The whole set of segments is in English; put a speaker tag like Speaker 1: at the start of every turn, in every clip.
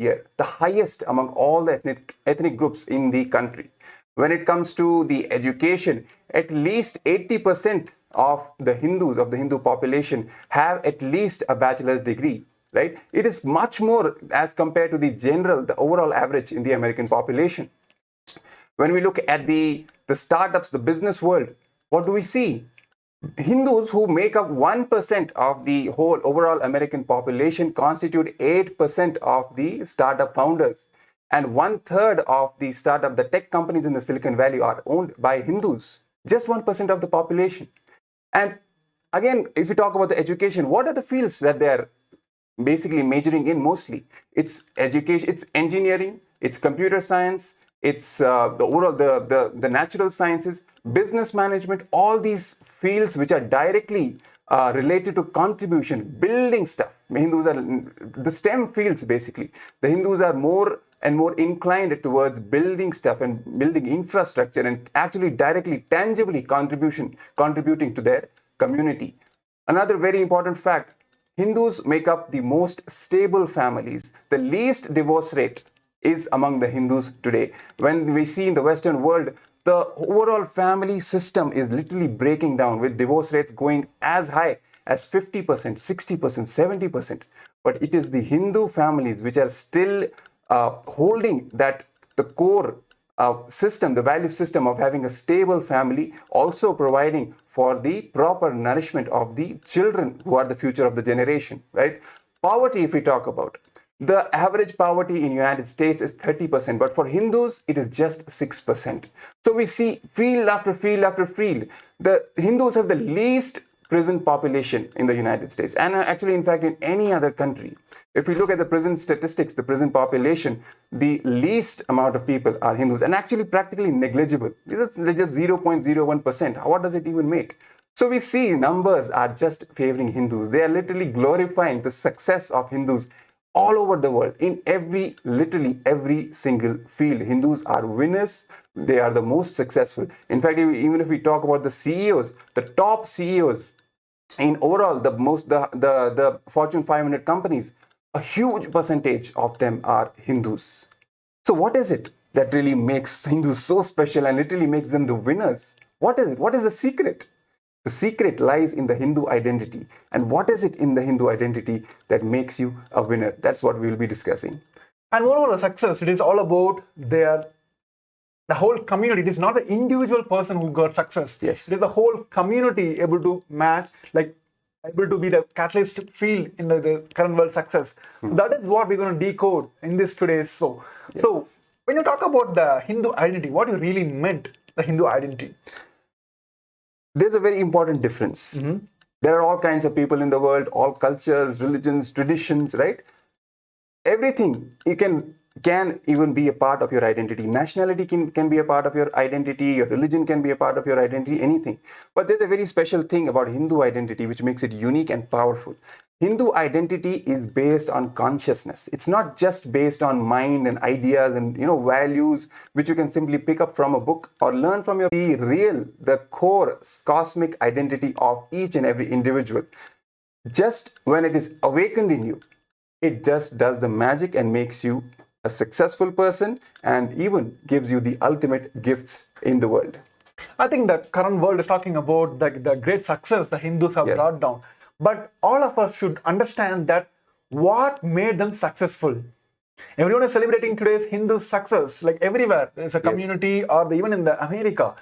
Speaker 1: year, the highest among all the ethnic groups in the country. When it comes to the education, at least 80% of the Hindus, of the Hindu population, have at least a bachelor's degree, right? It is much more as compared to the overall average in the American population. When we look at the startups, the business world, what do we see? Hindus, who make up 1% of the whole overall American population, constitute 8% of the startup founders. And 1/3 of the tech companies in the Silicon Valley are owned by Hindus. Just 1% of the population. And again, if you talk about the education, what are the fields that they're basically majoring in mostly? It's education, it's engineering, it's computer science, it's the natural sciences, business management, all these fields which are directly related to contribution, building stuff. Hindus are the STEM fields basically. The Hindus are more and more inclined towards building stuff and building infrastructure and actually directly, tangibly contributing to their community. Another very important fact, Hindus make up the most stable families. The least divorce rate is among the Hindus today. When we see in the Western world, the overall family system is literally breaking down, with divorce rates going as high as 50%, 60%, 70%. But it is the Hindu families which are still holding the core system, the value system of having a stable family, also providing for the proper nourishment of the children who are the future of the generation, right? Poverty, if we talk about, the average poverty in the United States is 30%, but for Hindus, it is just 6%. So we see field after field after field. The Hindus have the least prison population in the United States, and actually, in fact, in any other country. If we look at the prison statistics, the prison population, the least amount of people are Hindus, and actually practically negligible. They're just 0.01%. What does it even make? So we see numbers are just favoring Hindus. They are literally glorifying the success of Hindus all over the world, in literally every single field. Hindus are winners. They are the most successful. In fact, even if we talk about the CEOs, the top CEOs in overall the Fortune 500 companies, a huge percentage of them are Hindus. So what is it that really makes Hindus so special and literally makes them the winners? What is it? What is the secret? The secret lies in the Hindu identity. And what is it in the Hindu identity that makes you a winner? That's what we will be discussing.
Speaker 2: And moreover, success, it is all about the whole community. It is not the individual person who got success.
Speaker 1: Yes.
Speaker 2: It is the whole community able to match, able to be the catalyst field in the current world success. So that is what we're going to decode in this today's show. Yes. So when you talk about the Hindu identity, what you really meant the Hindu identity?
Speaker 1: There's a very important difference. Mm-hmm. There are all kinds of people in the world, all cultures, religions, traditions, right? Everything you can even be a part of your identity. Nationality can be a part of your identity. Your religion can be a part of your identity, anything. But there's a very special thing about Hindu identity which makes it unique and powerful. Hindu identity is based on consciousness. It's not just based on mind and ideas and values which you can simply pick up from a book or learn from the core cosmic identity of each and every individual. Just when it is awakened in you, it just does the magic and makes you a successful person and even gives you the ultimate gifts in the world.
Speaker 2: I think the current world is talking about the great success the Hindus have brought down. But all of us should understand that what made them successful. Everyone is celebrating today's Hindu success, like everywhere. There's a community or even in the America.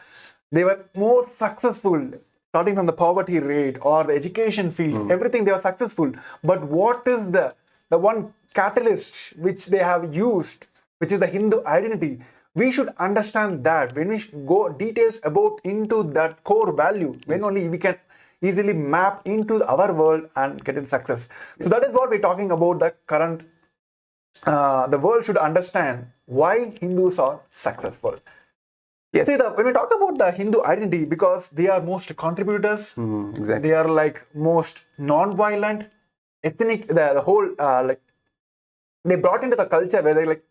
Speaker 2: They were more successful, starting from the poverty rate or the education field. Everything they were successful. But what is the one catalyst which they have used, which is the Hindu identity? We should understand that when we go details about into that core value, when only we can easily map into our world and get in success. So that is what we're talking about. The current, the world should understand why Hindus are successful.
Speaker 1: Yes.
Speaker 2: See, when we talk about the Hindu identity, because they are most contributors,
Speaker 1: exactly.
Speaker 2: They are like most non-violent, ethnic, the whole they brought into the culture where they like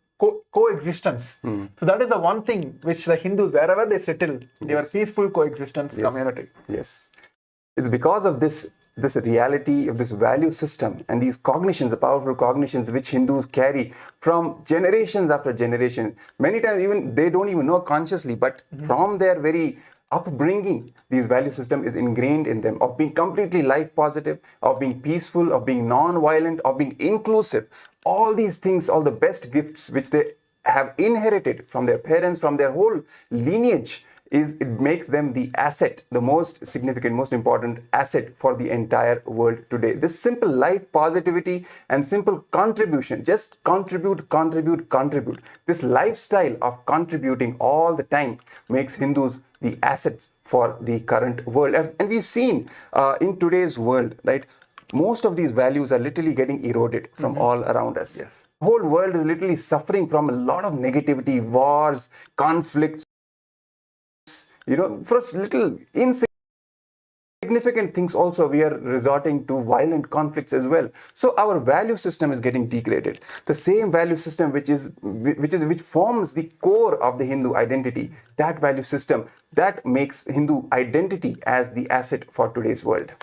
Speaker 2: coexistence. So that is the one thing which the Hindus, wherever they settle, they were peaceful coexistence community.
Speaker 1: Yes. It's because of this this reality of this value system and these cognitions, the powerful cognitions which Hindus carry from generations after generation. Many times even they don't even know consciously, but from their very upbringing, these value system is ingrained in them, of being completely life positive, of being peaceful, of being non-violent, of being inclusive. All these things, all the best gifts which they have inherited from their parents, from their whole lineage, it makes them the asset, the most significant, most important asset for the entire world today. This simple life positivity and simple contribution, just contribute. This lifestyle of contributing all the time makes Hindus the assets for the current world. And we've seen in today's world, right, most of these values are literally getting eroded from all around us.
Speaker 2: Yes.
Speaker 1: The whole world is literally suffering from a lot of negativity, wars, conflicts, for little insignificant things also we are resorting to violent conflicts as well. So our value system is getting degraded. The same value system which forms the core of the Hindu identity, that value system, that makes Hindu identity as the asset for today's world.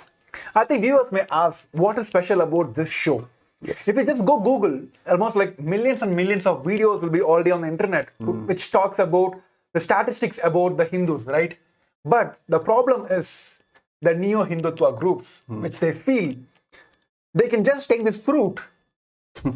Speaker 2: I think viewers may ask, what is special about this show?
Speaker 1: Yes.
Speaker 2: If you just go Google, almost like millions and millions of videos will be already on the internet, which talks about the statistics about the Hindus, right? But the problem is the neo-Hindutva groups, which they feel they can just take this fruit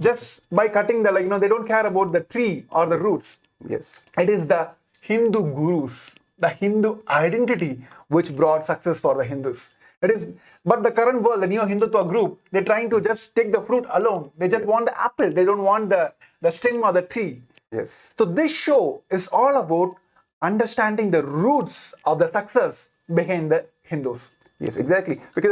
Speaker 2: just by cutting they don't care about the tree or the roots.
Speaker 1: Yes.
Speaker 2: It is the Hindu gurus, the Hindu identity, which brought success for the Hindus. But the current world, the neo-Hindutva group, they're trying to just take the fruit alone. They just want the apple. They don't want the stem or the tree.
Speaker 1: Yes.
Speaker 2: So this show is all about understanding the roots of the success behind the Hindus.
Speaker 1: Yes, exactly. Because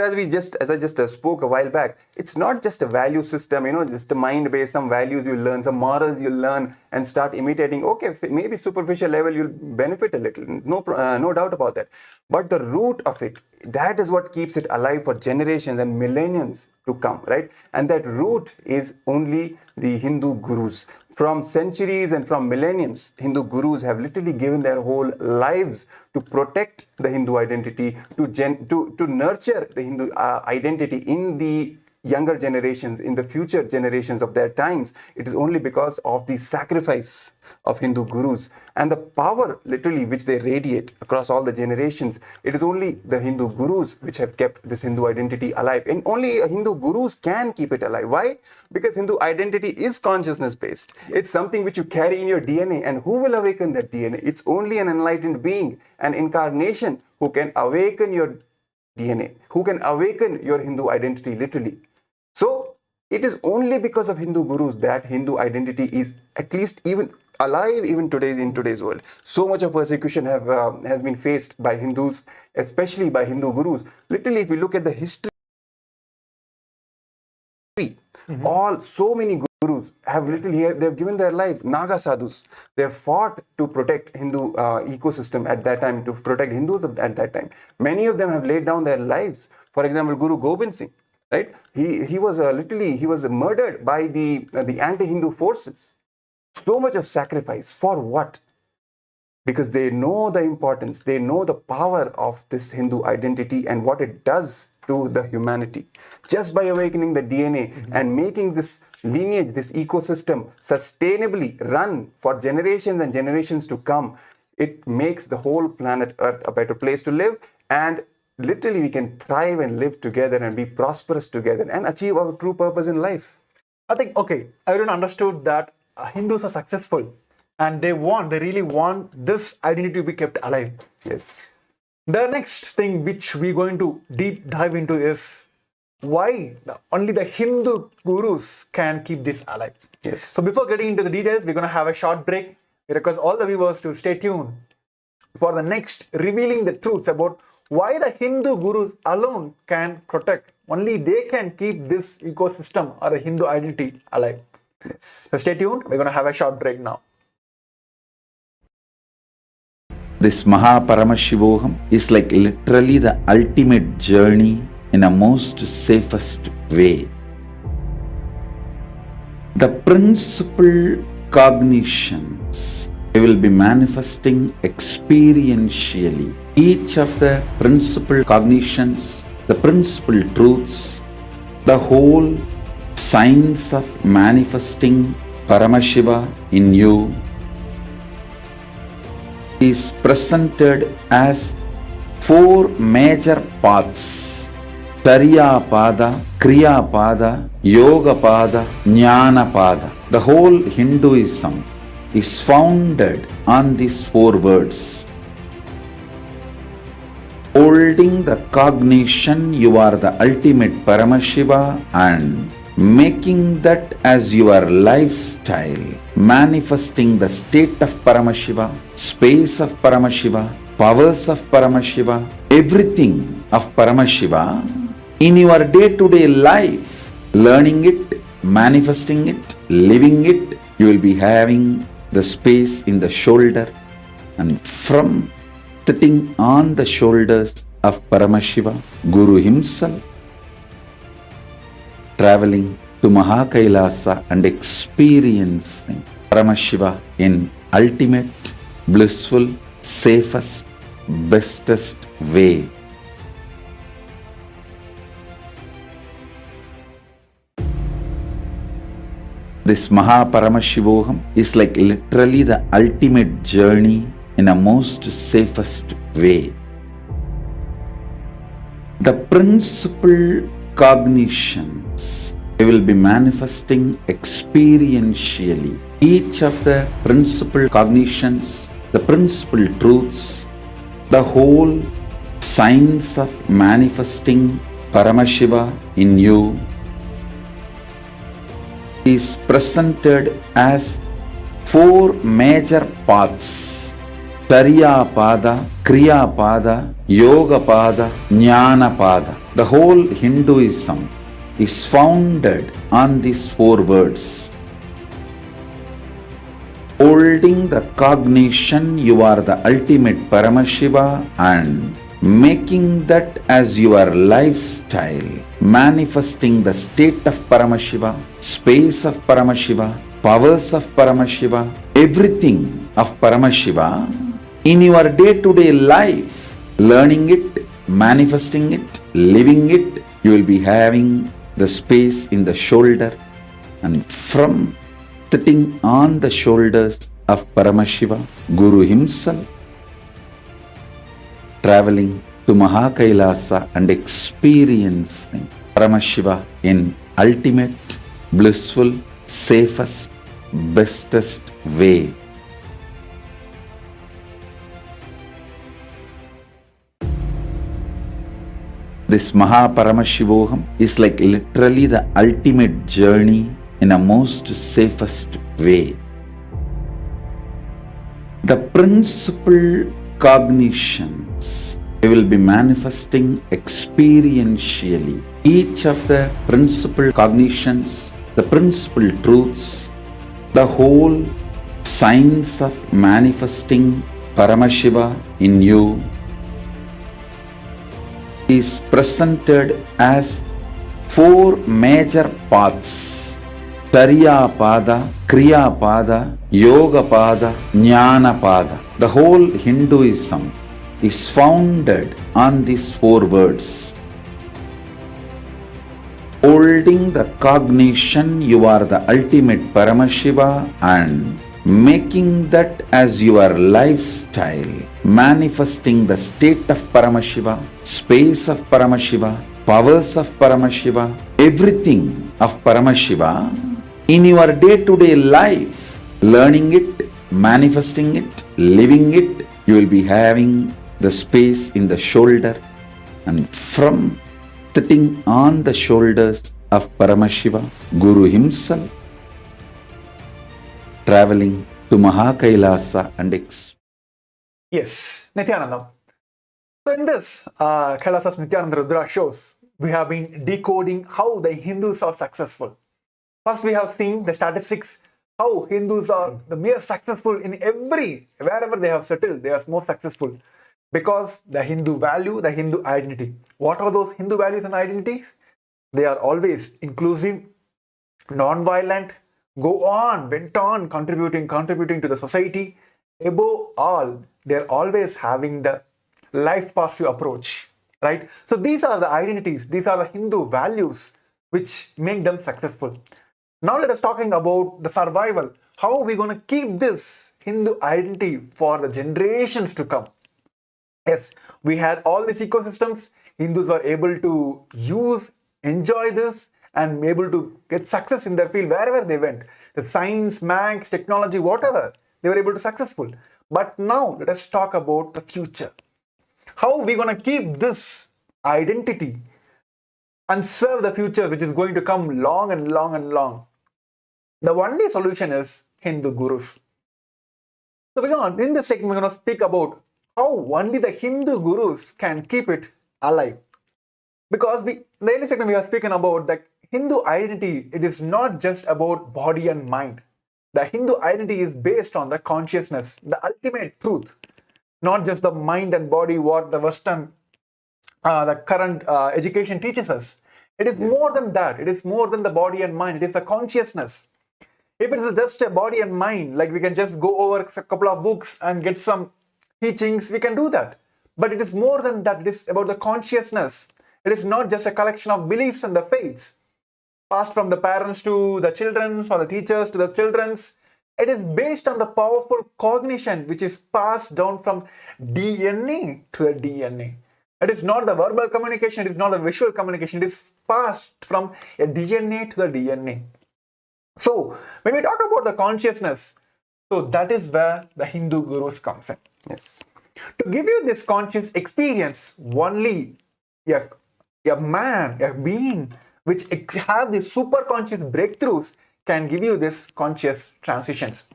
Speaker 1: as I just spoke a while back, it's not just a value system, just a mind-based, some values you learn, some morals you learn and start imitating. Okay, maybe superficial level you'll benefit a little, no doubt about that. But the root of it, that is what keeps it alive for generations and millenniums to come, right? And that root is only the Hindu gurus. From centuries and from millenniums, Hindu gurus have literally given their whole lives to protect the Hindu identity, to nurture the Hindu identity in the younger generations, in the future generations of their times. It is only because of the sacrifice of Hindu gurus and the power literally which they radiate across all the generations. It is only the Hindu gurus which have kept this Hindu identity alive, and only Hindu gurus can keep it alive. Why? Because Hindu identity is consciousness based. It's something which you carry in your DNA, and who will awaken that DNA? It's only an enlightened being, an incarnation, who can awaken your DNA, who can awaken your Hindu identity literally. So it is only because of Hindu gurus that Hindu identity is at least even alive even today in today's world. So much of persecution has been faced by Hindus, especially by Hindu gurus. Literally, if you look at the history, so many gurus have they've given their lives. Naga sadhus, they have fought to protect Hindu ecosystem at that time, to protect Hindus at that time. Many of them have laid down their lives. For example, Guru Gobind Singh. Right? He was murdered by the anti-Hindu forces. So much of sacrifice for what? Because they know the importance, they know the power of this Hindu identity and what it does to the humanity. Just by awakening the DNA and making this lineage, this ecosystem sustainably run for generations and generations to come, it makes the whole planet Earth a better place to live, and literally we can thrive and live together and be prosperous together and achieve our true purpose in life.
Speaker 2: I think, everyone understood that Hindus are successful and they really want this identity to be kept alive.
Speaker 1: Yes.
Speaker 2: The next thing which we're going to deep dive into is why only the Hindu gurus can keep this alive.
Speaker 1: Yes.
Speaker 2: So before getting into the details, we're going to have a short break. We request all the viewers to stay tuned for the next revealing the truths about why the Hindu gurus alone can protect. Only they can keep this ecosystem or a Hindu identity alive.
Speaker 1: Yes.
Speaker 2: So stay tuned. We're going to have a short break now.
Speaker 3: This Paramashivam is like literally the ultimate journey in a most safest way. The principal cognitions they will be manifesting experientially. Each of the principal cognitions the principal truths, the whole science of manifesting Paramashiva in you is presented as four major paths: Tariya Pada, Kriya Pada, Yoga Pada, Jnana Pada. The whole Hinduism is founded on these four words. Holding the cognition you are the ultimate Paramashiva and making that as your lifestyle, manifesting the state of Paramashiva, space of Paramashiva, powers of Paramashiva, everything of Paramashiva in your day-to-day life, learning it, manifesting it, living it, you will be having the space in the shoulder, and from sitting on the shoulders of Paramashiva, Guru himself, traveling to Mahakailasa and experiencing Paramashiva in ultimate, blissful, safest, bestest way. This Mahaparamashivoham is like literally the ultimate journey in a most safest way. The principal cognitions we will be manifesting experientially. Each of the principal cognitions, the principal truths, the whole science of manifesting Paramashiva in you is presented as four major paths: Tariya Pada, Kriya Pada, Yoga Pada, Jnana Pada. The whole Hinduism is founded on these four words. Holding the cognition you are the ultimate Paramashiva and making that as your lifestyle, manifesting the state of Paramashiva, space of Paramashiva, powers of Paramashiva, everything of Paramashiva in your day-to-day life, learning it, manifesting it, living it, you will be having the space in the shoulder, and from sitting on the shoulders of Paramashiva, Guru himself, traveling to Mahakailasa and experiencing Paramashiva in ultimate, blissful, safest, bestest way. This Mahaparamashivoham is like literally the ultimate journey in a most safest way. The principal cognitions we will be manifesting experientially. Each of the principal cognitions, the principal truths, the whole science of manifesting Paramashiva in you is presented as four major paths: Tariya Pada, Kriya Pada, Yoga Pada, Jnana Pada. The whole Hinduism is founded on these four words. Holding the cognition you are the ultimate Paramashiva and making that as your lifestyle, manifesting the state of Paramashiva, space of Paramashiva, powers of Paramashiva, everything of Paramashiva in your day-to-day life, learning it, manifesting it, living it, you will be having the space in the shoulder, and from sitting on the shoulders of Paramashiva, Guru himself, traveling to Mahakailasa and
Speaker 2: Yes, Nithyananda. So in this Kailasas Nithyananda Rudra shows, we have been decoding how the Hindus are successful. First, we have seen the statistics, how Hindus are the mere successful in wherever they have settled, they are more successful. Because the Hindu value, the Hindu identity. What are those Hindu values and identities? They are always inclusive, non-violent, went on contributing to the society. Above all, they are always having the life positive approach. right? So these are the identities, these are the Hindu values which make them successful. Now let us talking about the survival. How are we going to keep this Hindu identity for the generations to come? Yes, we had all these ecosystems. Hindus were able to use, enjoy this, and able to get success in their field wherever they went. The science, maths, technology, whatever, they were able to successful. But now let us talk about the future. How are we going to keep this identity and serve the future which is going to come long and long and long? The only solution is Hindu gurus. So in this segment, we're going to speak about how only the Hindu gurus can keep it alive. Because the early segment we are speaking about the Hindu identity, it is not just about body and mind. The Hindu identity is based on the consciousness, the ultimate truth, not just the mind and body, what the Western, the current education teaches us. It is more than that. It is more than the body and mind. It is the consciousness. If it is just a body and mind, like we can just go over a couple of books and get some teachings, we can do that. But it is more than that. It is about the consciousness. It is not just a collection of beliefs and the faiths passed from the parents to the children, or the teachers to the children's. It is based on the powerful cognition which is passed down from DNA to the DNA. It is not the verbal communication, it is not the visual communication, it is passed from a DNA to the DNA. So, when we talk about the consciousness, so that is where the Hindu gurus comes in.
Speaker 1: Yes.
Speaker 2: To give you this conscious experience, only a man, a being which have these super conscious breakthroughs can give you this conscious transitions.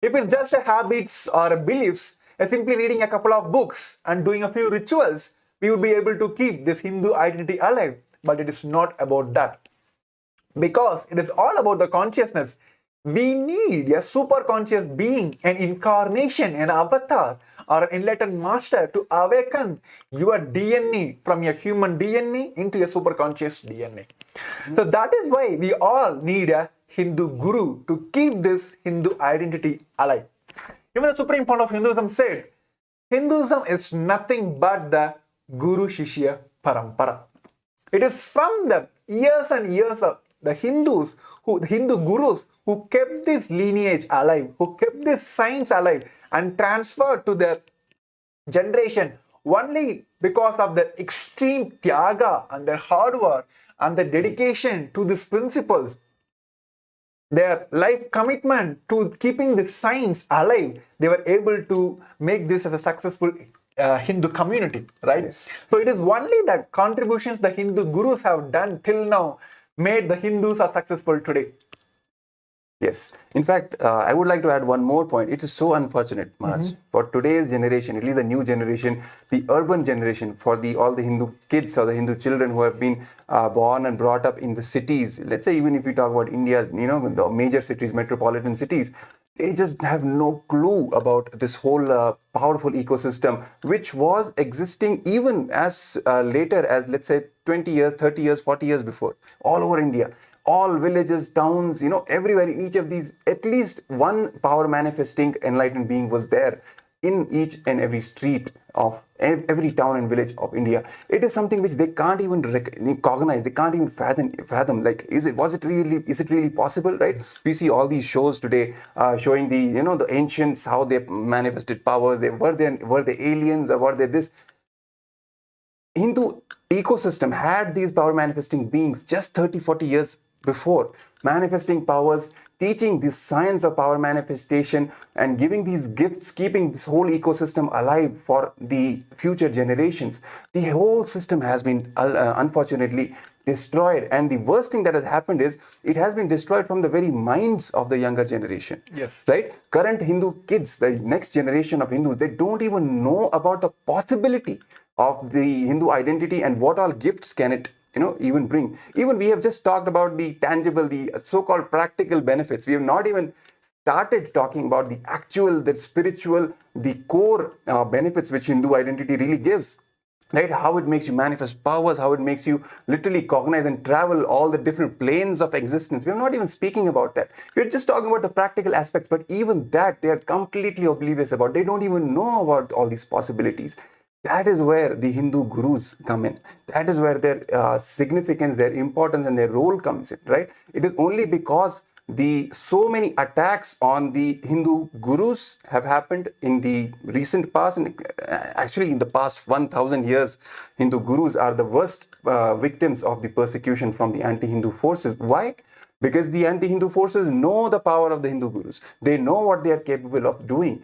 Speaker 2: If it's just a habits or a beliefs, simply reading a couple of books and doing a few rituals, we would be able to keep this Hindu identity alive. But it is not about that. Because it is all about the consciousness. We need a super conscious being, an incarnation, an avatar, or an enlightened master to awaken your DNA from your human DNA into a super conscious DNA. So that is why we all need a Hindu guru to keep this Hindu identity alive. Even the Supreme Point of Hinduism said, Hinduism is nothing but the Guru Shishya Parampara. It is from the years and years of the Hindus, the Hindu gurus who kept this lineage alive, who kept this science alive and transferred to their generation only because of their extreme tyaga and their hard work and their dedication to these principles. Their life commitment to keeping the science alive, they were able to make this as a successful Hindu community, right?
Speaker 1: Yes.
Speaker 2: So it is only the contributions the Hindu gurus have done till now made the Hindus are successful today.
Speaker 1: Yes. In fact, I would like to add one more point. It is so unfortunate, Maharaj, for today's generation, at least the new generation, the urban generation, for all the Hindu kids or the Hindu children who have been born and brought up in the cities. Let's say even if we talk about India, the major cities, metropolitan cities, they just have no clue about this whole powerful ecosystem, which was existing even as later as, let's say, 20 years, 30 years, 40 years before, all over India. All villages, towns, everywhere in each of these, at least one power manifesting enlightened being was there in each and every street of every town and village of India. It is something which they can't even recognize, they can't even fathom. Like, is it really possible, right? We see all these shows today showing the ancients, how they manifested powers. Were they aliens or were they this? Hindu ecosystem had these power manifesting beings just 30-40 years before, manifesting powers, teaching the science of power manifestation and giving these gifts, keeping this whole ecosystem alive for the future generations. The whole system has been unfortunately destroyed, and the worst thing that has happened is it has been destroyed from the very minds of the younger generation.
Speaker 2: Yes.
Speaker 1: Right? Current Hindu kids, the next generation of Hindus, they don't even know about the possibility of the Hindu identity and what all gifts can it even bring. Even we have just talked about the tangible, the so-called practical benefits. We have not even started talking about the actual, the spiritual, the core benefits which Hindu identity really gives. Right? How it makes you manifest powers, how it makes you literally cognize and travel all the different planes of existence. We are not even speaking about that. We're just talking about the practical aspects, but even that they are completely oblivious about. They don't even know about all these possibilities. That is where the Hindu gurus come in. That is where their significance, their importance, and their role comes in, right? It is only because the so many attacks on the Hindu gurus have happened in the recent past, and actually in the past 1,000 years, Hindu gurus are the worst victims of the persecution from the anti-Hindu forces. Why? Because the anti-Hindu forces know the power of the Hindu gurus. They know what they are capable of doing.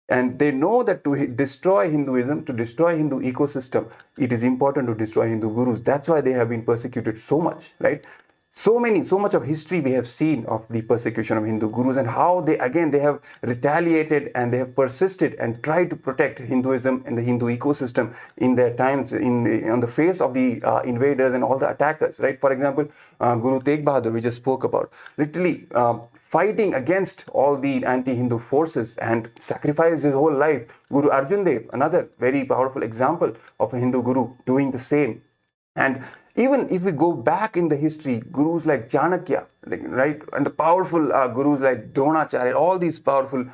Speaker 1: And they know that to destroy Hinduism, to destroy Hindu ecosystem, it is important to destroy Hindu gurus. That's why they have been persecuted so much, right? So much of history we have seen of the persecution of Hindu gurus, and how they have retaliated and they have persisted and tried to protect Hinduism and the Hindu ecosystem in their times on the face of the invaders and all the attackers, right? For example, Guru Tegh Bahadur, we just spoke about, literally fighting against all the anti-Hindu forces and sacrificed his whole life. Guru Arjan Dev, another very powerful example of a Hindu guru doing the same. And even if we go back in the history, gurus like Chanakya, right, and the powerful gurus like Dronacharya, all these powerful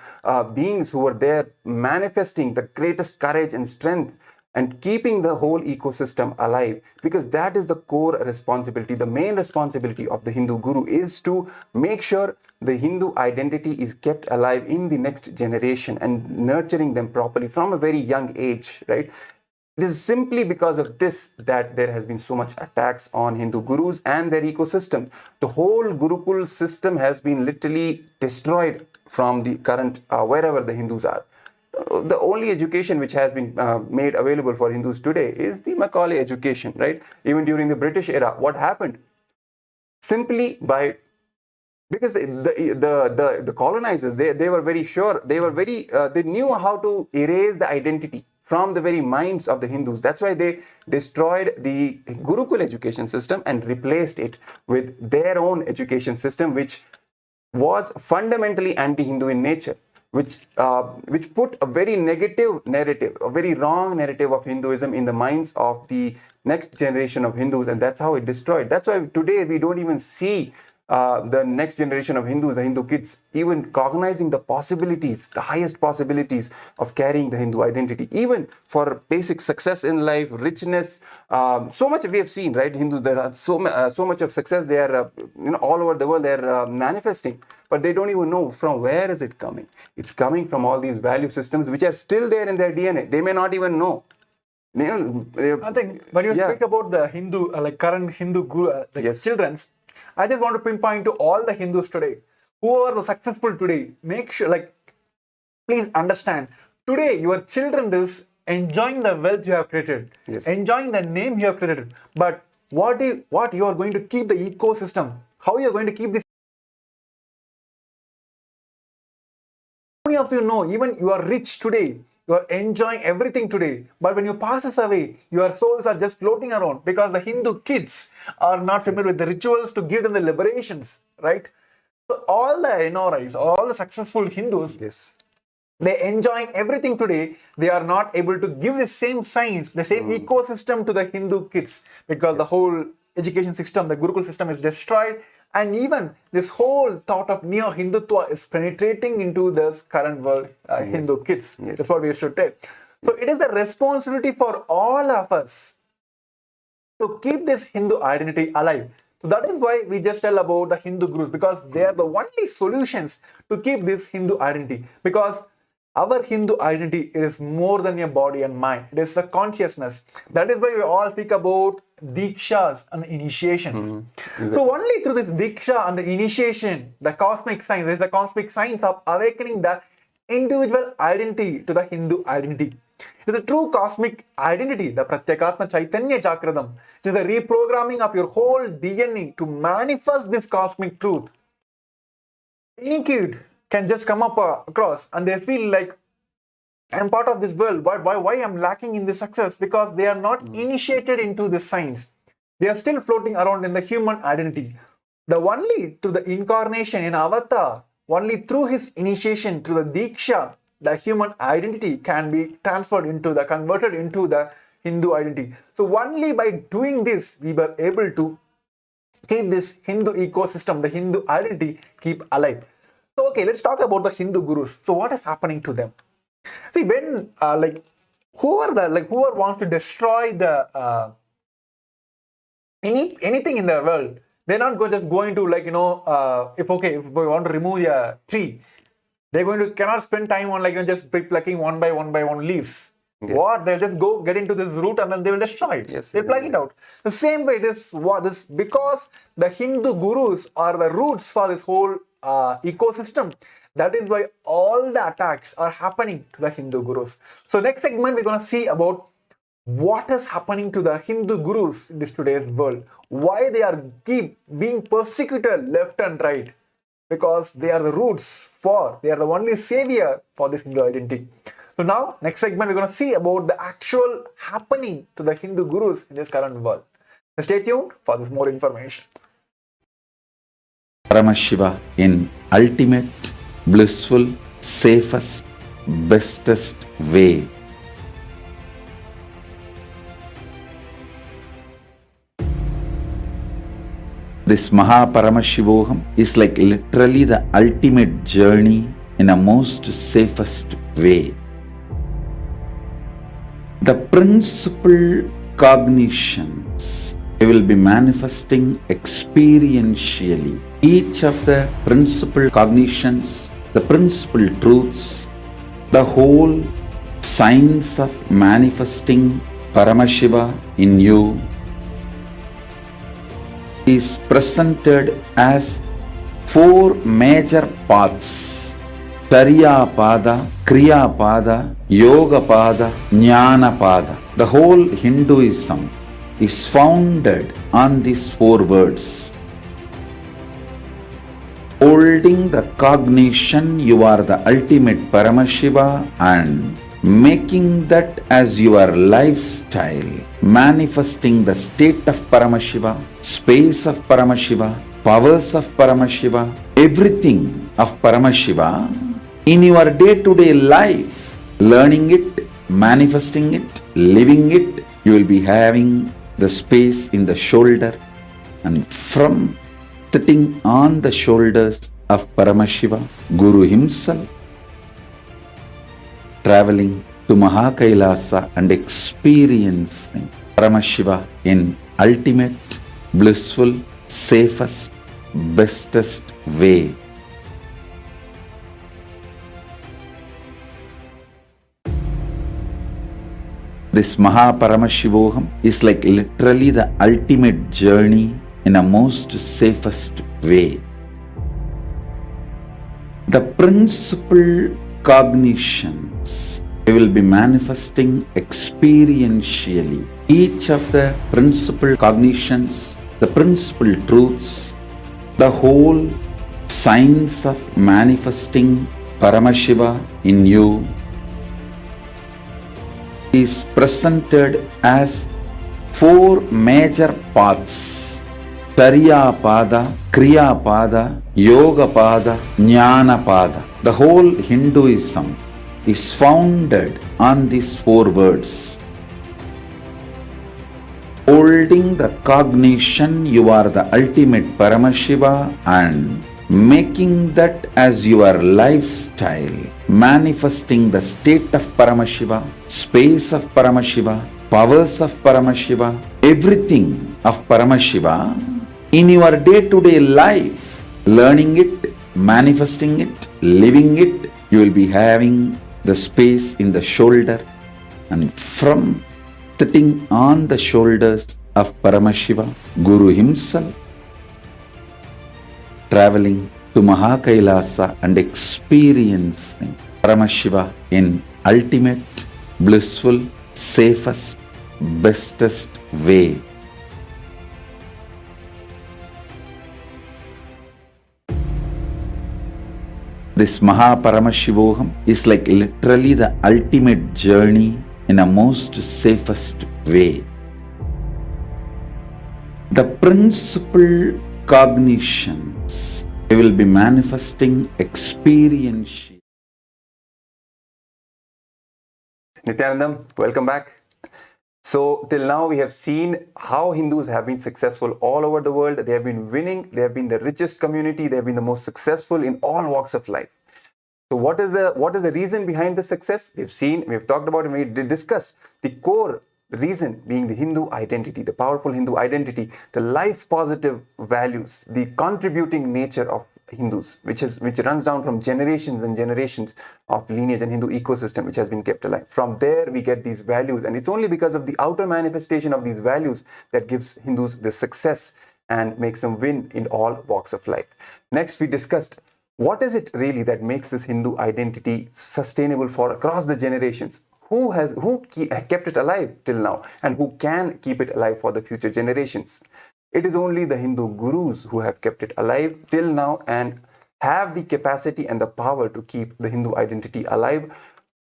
Speaker 1: beings who were there manifesting the greatest courage and strength and keeping the whole ecosystem alive, because that is the core responsibility. The main responsibility of the Hindu guru is to make sure the Hindu identity is kept alive in the next generation and nurturing them properly from a very young age, right? It is simply because of this that there has been so much attacks on Hindu gurus and their ecosystem. The whole Gurukul system has been literally destroyed from the current wherever the Hindus are. The only education which has been made available for Hindus today is the Macaulay education, right? Even during the British era, what happened? Simply by, because the colonizers, they were very sure, they knew how to erase the identity from the very minds of the Hindus. That's why they destroyed the Gurukul education system and replaced it with their own education system, which was fundamentally anti-Hindu in nature, which put a very negative narrative, a very wrong narrative of Hinduism in the minds of the next generation of Hindus, and that's how it destroyed. That's why today we don't even see the next generation of Hindus, the Hindu kids, even cognizing the possibilities, the highest possibilities of carrying the Hindu identity, even for basic success in life, richness. So much we have seen, right? Hindus, there are so much of success they are, all over the world they are manifesting, but they don't even know from where is it coming. It's coming from all these value systems which are still there in their DNA. They may not even know.
Speaker 2: I think when you speak about the Hindu, current Hindu guru, children's, I just want to pinpoint to all the Hindus today, who are successful today, make sure, please understand, today your children is enjoying the wealth you have created, enjoying the name you have created, but what you are going to keep the ecosystem, how you are going to keep this. How many of you know, even you are rich today, you are enjoying everything today, but when you passes away, your souls are just floating around because the Hindu kids are not familiar with the rituals to give them the liberations, right? So all the NRIs, all the successful Hindus, they enjoying everything today. They are not able to give the same science, the same ecosystem to the Hindu kids, because the whole education system, the Gurukul system is destroyed. And even this whole thought of Neo-Hindutva is penetrating into this current world Hindu kids. That's what we should take. So it is the responsibility for all of us to keep this Hindu identity alive. So that is why we just tell about the Hindu gurus, because they are the only solutions to keep this Hindu identity. Because our Hindu identity is more than your body and mind. It is a consciousness. That is why we all speak about Dikshas and initiation. So only through this Diksha and the initiation, the cosmic science, is the cosmic science of awakening the individual identity to the Hindu identity. It is a true cosmic identity, the Pratyekatma Chaitanya Chakradam. It is the reprogramming of your whole DNA to manifest this cosmic truth. Any kid can just come up across and they feel like, I'm part of this world. Why I'm lacking in this success? Because they are not initiated into this science. They are still floating around in the human identity. The only through the incarnation in Avatar, only through his initiation through the Diksha, the human identity can be converted into the Hindu identity. So only by doing this, we were able to keep this Hindu ecosystem, the Hindu identity, keep alive. So okay, let's talk about the Hindu gurus. So what is happening to them? See, when whoever wants to destroy the anything in the world, they're not just going to if we want to remove a tree, they're going to cannot spend time on just plucking one by one leaves.
Speaker 1: Yes.
Speaker 2: What they'll just go get into this root and then they will destroy it.
Speaker 1: Yes,
Speaker 2: They'll pluck it out. The same way, this because the Hindu gurus are the roots for this whole ecosystem. That is why all the attacks are happening to the Hindu gurus. So next segment we're going to see about what is happening to the Hindu gurus in this today's world. Why they are keep being persecuted left and right. Because they are the roots they are the only savior for this Hindu identity. So now, next segment, we're going to see about the actual happening to the Hindu gurus in this current world. So stay tuned for this more information.
Speaker 3: Paramashiva in ultimate, blissful, safest, bestest way. This Paramashivoham is like literally the ultimate journey in a most safest way. The principal cognitions we will be manifesting experientially. Each of the principal cognitions, the principal truths, the whole science of manifesting Paramashiva in you is presented as four major paths: Tariya Pada, Kriya Pada, Yoga Pada, Jnana Pada. The whole Hinduism is founded on these four words. Holding the cognition you are the ultimate Paramashiva and making that as your lifestyle, manifesting the state of Paramashiva, space of Paramashiva, powers of Paramashiva, everything of Paramashiva in your day-to-day life, learning it, manifesting it, living it. You will be having the space in the shoulder, and from sitting on the shoulders of Paramashiva, Guru himself, traveling to Mahakailasa and experiencing Paramashiva in ultimate, blissful, safest, bestest way. This Paramashivoham is like literally the ultimate journey in a most safest way. The principal cognitions we will be manifesting experientially. Each of the principal cognitions, the principal truths, the whole science of manifesting Paramashiva in you is presented as four major paths: Tariya Pada, Kriya Pada, Yoga Pada, Jnana Pada. The whole Hinduism is founded on these four words. Holding the cognition you are the ultimate Paramashiva and making that as your lifestyle, manifesting the state of Paramashiva, space of Paramashiva, powers of Paramashiva, everything of Paramashiva in your day-to-day life, learning it, manifesting it, living it. You will be having the space in the shoulder, and from sitting on the shoulders of Paramashiva, Guru himself, traveling to Mahakailasa and experiencing Paramashiva in ultimate, blissful, safest, bestest way. This Paramashivoham is like literally the ultimate journey in a most safest way. The principal cognitions we will be manifesting experientially.
Speaker 1: Nithyanandam, welcome back. So till now we have seen how Hindus have been successful all over the world. They have been winning. They have been the richest community. They have been the most successful in all walks of life. So what is the reason behind the success? We've talked about it, we discussed the core reason being the Hindu identity, the powerful Hindu identity, the life positive values, the contributing nature of Hindus, which runs down from generations and generations of lineage and Hindu ecosystem, which has been kept alive. From there, we get these values, and it's only because of the outer manifestation of these values that gives Hindus the success and makes them win in all walks of life. Next, we discussed what is it really that makes this Hindu identity sustainable for across the generations. Who kept it alive till now, and who can keep it alive for the future generations? It is only the Hindu gurus who have kept it alive till now and have the capacity and the power to keep the Hindu identity alive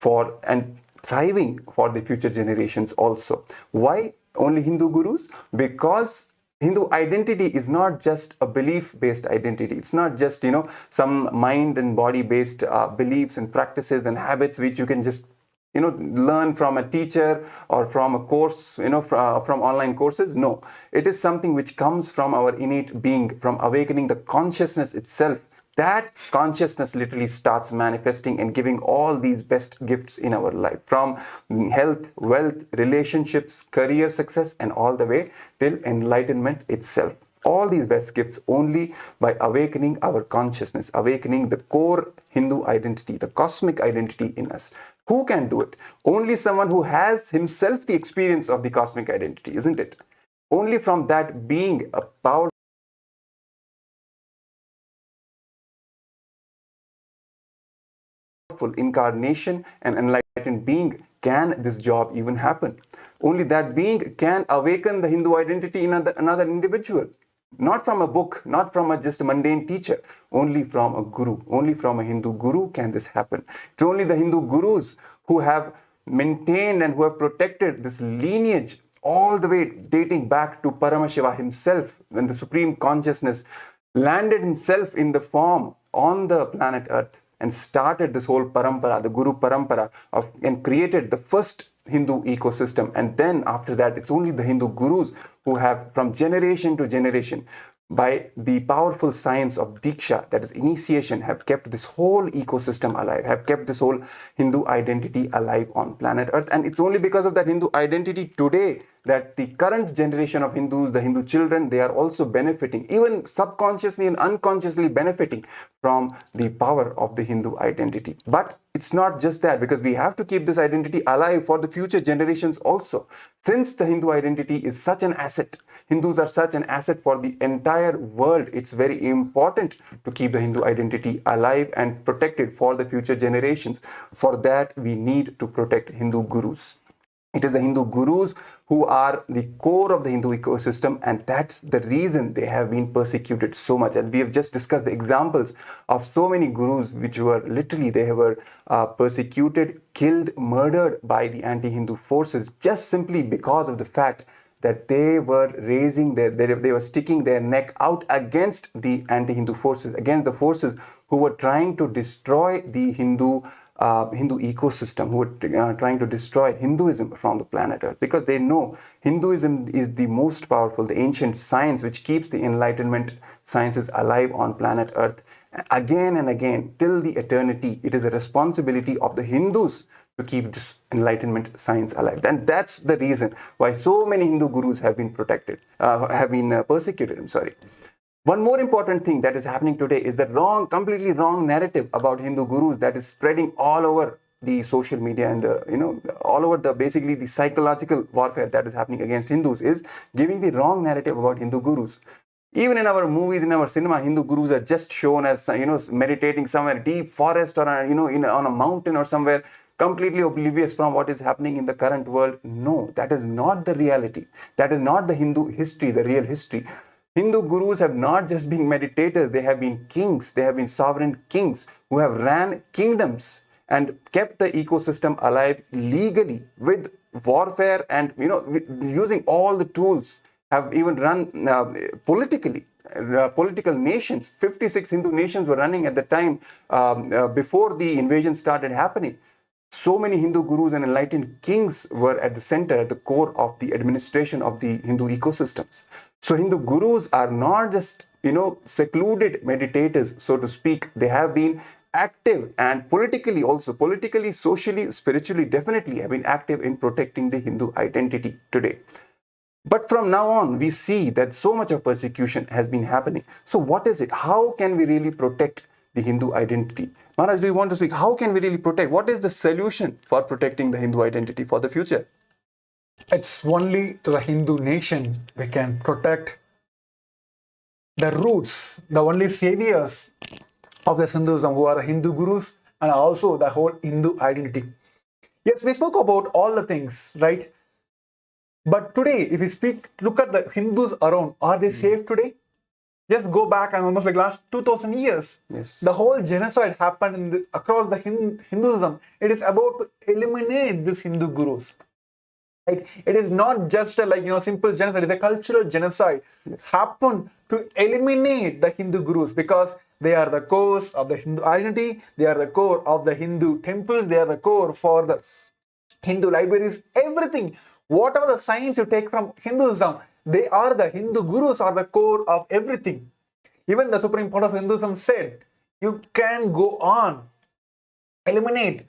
Speaker 1: for and thriving for the future generations also. Why only Hindu gurus? Because Hindu identity is not just a belief-based identity. It's not just, some mind and body-based beliefs and practices and habits which you can just learn from a teacher or from a course, from online courses. No, it is something which comes from our innate being, from awakening the consciousness itself. That consciousness literally starts manifesting and giving all these best gifts in our life, from health, wealth, relationships, career success, and all the way till enlightenment itself. All these best gifts only by awakening our consciousness, awakening the core Hindu identity, the cosmic identity in us. Who can do it? Only someone who has himself the experience of the cosmic identity, isn't it? Only from that being a powerful incarnation and enlightened being can this job even happen. Only that being can awaken the Hindu identity in another individual. Not from a book, not from just a mundane teacher, only from a guru, only from a Hindu guru can this happen. It's only the Hindu gurus who have maintained and who have protected this lineage all the way dating back to Paramashiva himself, when the Supreme Consciousness landed himself in the form on the planet Earth and started this whole parampara, the Guru parampara, and created the first Hindu ecosystem. And then after that, it's only the Hindu gurus who have, from generation to generation, by the powerful science of Diksha, that is initiation, have kept this whole ecosystem alive, have kept this whole Hindu identity alive on planet Earth. And it's only because of that Hindu identity today that the current generation of Hindus, the Hindu children, they are also benefiting, even subconsciously and unconsciously benefiting from the power of the Hindu identity. But it's not just that, because we have to keep this identity alive for the future generations also. Since the Hindu identity is such an asset, Hindus are such an asset for the entire world, it's very important to keep the Hindu identity alive and protected for the future generations. For that, we need to protect Hindu gurus. It is the Hindu gurus who are the core of the Hindu ecosystem, and that's the reason they have been persecuted so much. And we have just discussed the examples of so many gurus which were literally, they were persecuted, killed, murdered by the anti-Hindu forces just simply because of the fact that they were they were sticking their neck out against the anti-Hindu forces, against the forces who were trying to destroy the Hindu ecosystem, who are trying to destroy Hinduism from the planet Earth, because they know Hinduism is the most powerful, the ancient science which keeps the Enlightenment sciences alive on planet Earth again and again till the eternity. It is the responsibility of the Hindus to keep this Enlightenment science alive. And that's the reason why so many Hindu gurus have been persecuted. One more important thing that is happening today is that completely wrong narrative about Hindu gurus that is spreading all over the social media and all over basically the psychological warfare that is happening against Hindus is giving the wrong narrative about Hindu gurus. Even in our movies, in our cinema, Hindu gurus are just shown as meditating somewhere deep forest or on a mountain or somewhere, completely oblivious from what is happening in the current world. No, that is not the reality. That is not the Hindu history, the real history. Hindu gurus have not just been meditators, they have been kings, they have been sovereign kings who have ran kingdoms and kept the ecosystem alive legally with warfare and using all the tools, have even run politically. Political nations, 56 Hindu nations were running at the time before the invasion started happening. So many Hindu gurus and enlightened kings were at the center, at the core of the administration of the Hindu ecosystems. So Hindu gurus are not just, secluded meditators, so to speak. They have been active, and politically, socially, spiritually, definitely have been active in protecting the Hindu identity today. But from now on, we see that so much of persecution has been happening. So what is it? How can we really protect the Hindu identity? Maharaj, do you want to speak? How can we really protect? What is the solution for protecting the Hindu identity for the future?
Speaker 2: It's only to the Hindu nation we can protect the roots, the only saviors of this Hinduism, who are the Hindu gurus, and also the whole Hindu identity. Yes, we spoke about all the things, right? But today, if we look at the Hindus around, are they safe today? Just go back and almost like last 2000 years.
Speaker 1: Yes.
Speaker 2: The whole genocide happened across the Hinduism. It is about to eliminate these Hindu gurus. Right? It is not just a simple genocide. It is a cultural genocide. Yes. Happened to eliminate the Hindu gurus because they are the core of the Hindu identity. They are the core of the Hindu temples. They are the core for the Hindu libraries. Everything. Whatever the science you take from Hinduism, they are the Hindu gurus are the core of everything. Even the Supreme Court of Hinduism said, you can go on, eliminate,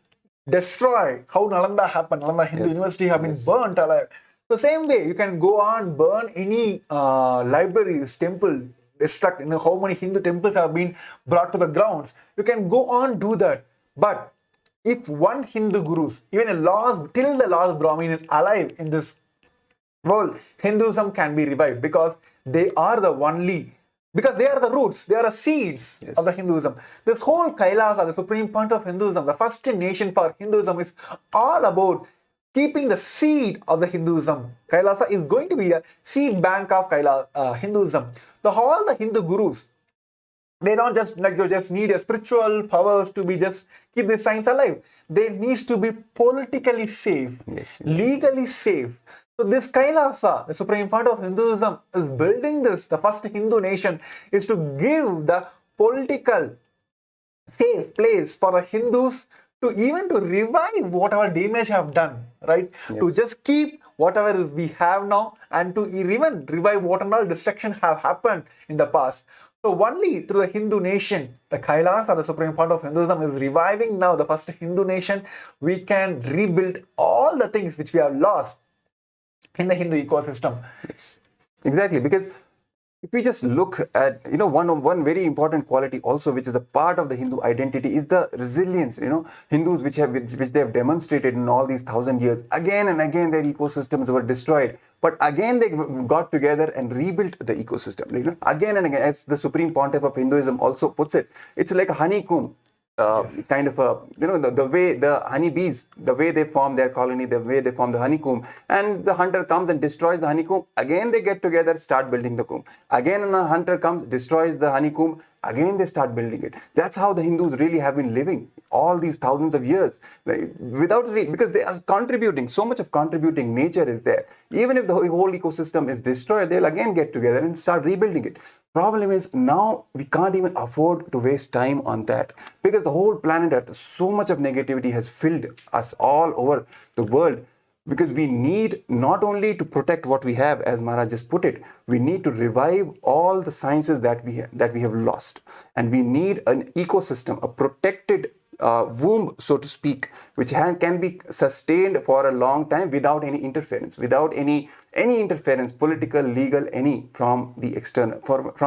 Speaker 2: destroy how Nalanda happened. Nalanda Hindu University have been burnt alive. The same way, you can go on, burn any libraries, temple, destruct, how many Hindu temples have been brought to the grounds. You can go on, do that. But if one Hindu gurus, even till the last Brahmin is alive in this world, Hinduism can be revived because they are the roots, they are the seeds of the Hinduism. This whole Kailasa, the supreme point of Hinduism, the first nation for Hinduism, is all about keeping the seed of the Hinduism. Kailasa is going to be a seed bank of Hinduism. All the Hindu gurus, they don't just need a spiritual powers to be just keep this science alive. They need to be politically safe, legally safe. So this Kailasa, the supreme point of Hinduism, is building this. The first Hindu nation is to give the political safe place for the Hindus to revive whatever damage have done, right? Yes. To just keep whatever we have now and to even revive whatever destruction have happened in the past. So only through the Hindu nation, the Kailasa, the supreme point of Hinduism, is reviving now the first Hindu nation. We can rebuild all the things which we have lost in the Hindu ecosystem.
Speaker 1: Yes, exactly. Because if we just look at, one very important quality also, which is a part of the Hindu identity, is the resilience. Hindus which they have demonstrated in all these 1,000 years. Again and again, their ecosystems were destroyed, but again they got together and rebuilt the ecosystem. Again and again, as the Supreme Pontiff of Hinduism also puts it, it's like a honeycomb. Kind of the way the honeybees, the way they form their colony, the way they form the honeycomb, and the hunter comes and destroys the honeycomb. Again, they get together, start building the comb. Again, a hunter comes, destroys the honeycomb. Again, they start building it. That's how the Hindus really have been living all these thousands of years, because they are contributing. So much of contributing nature is there. Even if the whole ecosystem is destroyed, they'll again get together and start rebuilding it. Problem is, now we can't even afford to waste time on that, because the whole planet Earth, so much of negativity has filled us all over the world. Because we need not only to protect what we have, as Maharaj just put it, we need to revive all the sciences that we have lost. And we need an ecosystem, a protected womb, so to speak, which can be sustained for a long time without any interference, without any interference, political, legal, from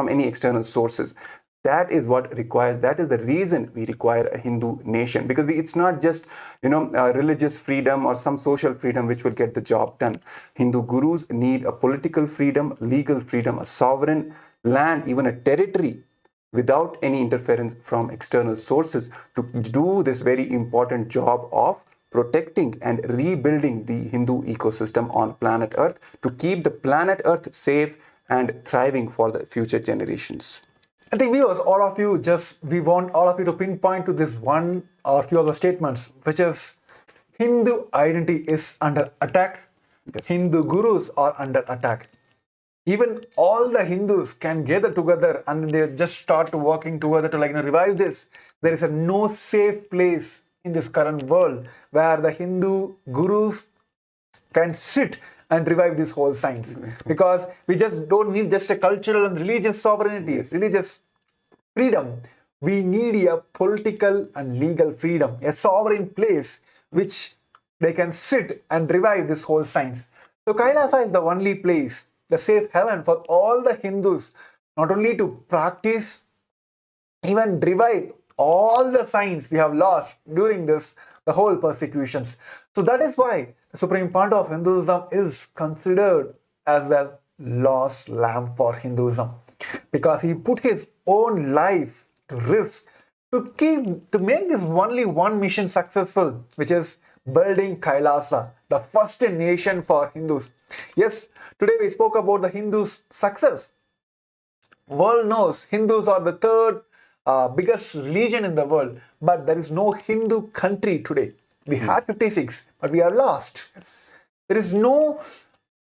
Speaker 1: any external sources. That is what requires. That is the reason we require a Hindu nation, because it's not just religious freedom or some social freedom which will get the job done. Hindu gurus need a political freedom, legal freedom, a sovereign land, even a territory, without any interference from external sources, to do this very important job of protecting and rebuilding the Hindu ecosystem on planet Earth, to keep the planet Earth safe and thriving for the future generations.
Speaker 2: I think we want all of you to pinpoint to this one or few of the statements, which is Hindu identity is under attack. Yes. Hindu gurus are under attack. Even all the Hindus can gather together and they just start working together to revive this. There is no safe place in this current world where the Hindu gurus can sit and revive this whole science. Because we just don't need just a cultural and religious sovereignty, religious freedom. we need a political and legal freedom, a sovereign place which they can sit and revive this whole science. So Kailasa is the only place, the safe haven for all the Hindus, not only to practice, even revive all the science we have lost during this, the whole persecutions. So that is why the supreme point of Hinduism is considered as the lost lamb for Hinduism, because he put his own life to risk to make this only one mission successful, which is building Kailasa, the first nation for Hindus. Yes, today we spoke about the Hindus' success. World knows Hindus are the third biggest religion in the world, but there is no Hindu country today. We had 56, but we are lost.
Speaker 1: Yes.
Speaker 2: There is no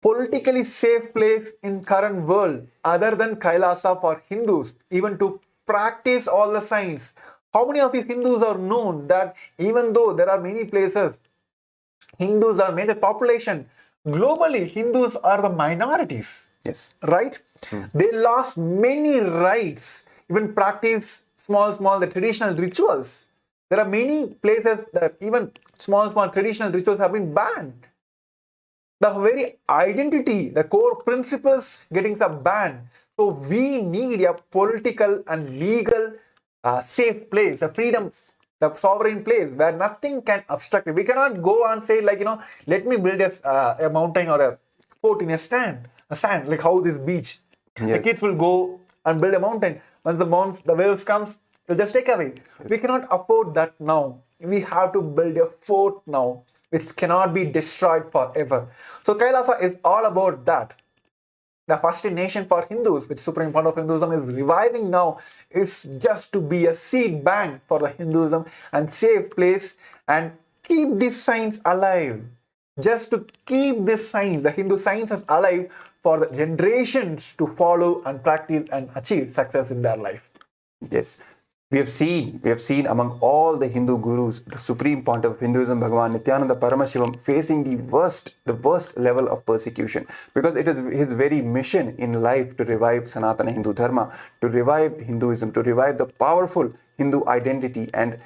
Speaker 2: politically safe place in current world other than Kailasa for Hindus, even to practice all the science. How many of you Hindus are known that even though there are many places, Hindus are major population, globally Hindus are the minorities?
Speaker 1: Yes.
Speaker 2: Right? They lost many rights, even practice small the traditional rituals. There are many places that even small traditional rituals have been banned. The very identity, the core principles getting some banned. So we need a political and legal safe place, a freedom, the sovereign place where nothing can obstruct it. We cannot go and say like, let me build a mountain or a fort in a sand, like how this beach.
Speaker 1: Yes.
Speaker 2: The kids will go and build a mountain. Once the waves comes, they'll just take away. Yes. We cannot afford that now. We have to build a fort now, which cannot be destroyed forever. So Kailasa is all about that. The first nation for Hindus, which Supreme Point of Hinduism is reviving now, is just to be a seed bank for the Hinduism and safe place and keep this science alive. Just to keep this science, the Hindu sciences alive for the generations to follow and practice and achieve success in their life.
Speaker 1: Yes. We have seen among all the Hindu gurus, the supreme point of Hinduism, Bhagavan Nithyananda Paramashivam, facing the worst level of persecution, because it is his very mission in life to revive Sanatana Hindu Dharma, to revive Hinduism, to revive the powerful Hindu identity and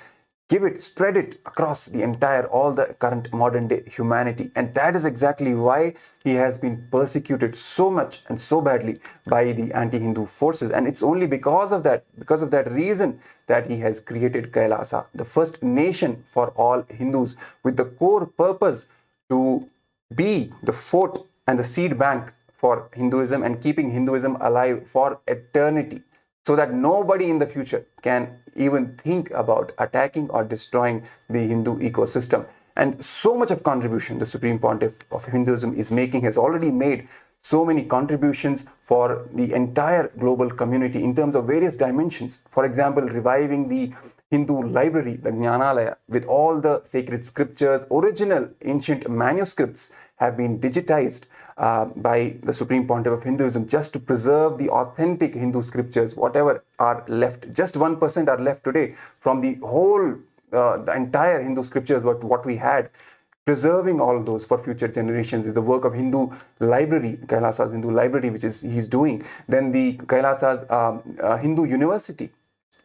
Speaker 1: spread it across the entire, all the current modern day humanity. And that is exactly why he has been persecuted so much and so badly by the anti-Hindu forces. And it's only because of that reason that he has created Kailasa, the first nation for all Hindus, with the core purpose to be the fort and the seed bank for Hinduism and keeping Hinduism alive for eternity, so that nobody in the future can even think about attacking or destroying the Hindu ecosystem. And so much of contribution the Supreme Pontiff of Hinduism is making, has already made so many contributions for the entire global community in terms of various dimensions. For example, reviving the Hindu library, the Jnanalaya, with all the sacred scriptures, original ancient manuscripts have been digitized by the Supreme Pontiff of Hinduism, just to preserve the authentic Hindu scriptures, whatever are left. Just 1% are left today from the whole, the entire Hindu scriptures, what we had. Preserving all those for future generations is the work of Hindu library, Kailasa's Hindu library, which he's doing. Then the Kailasa's Hindu University,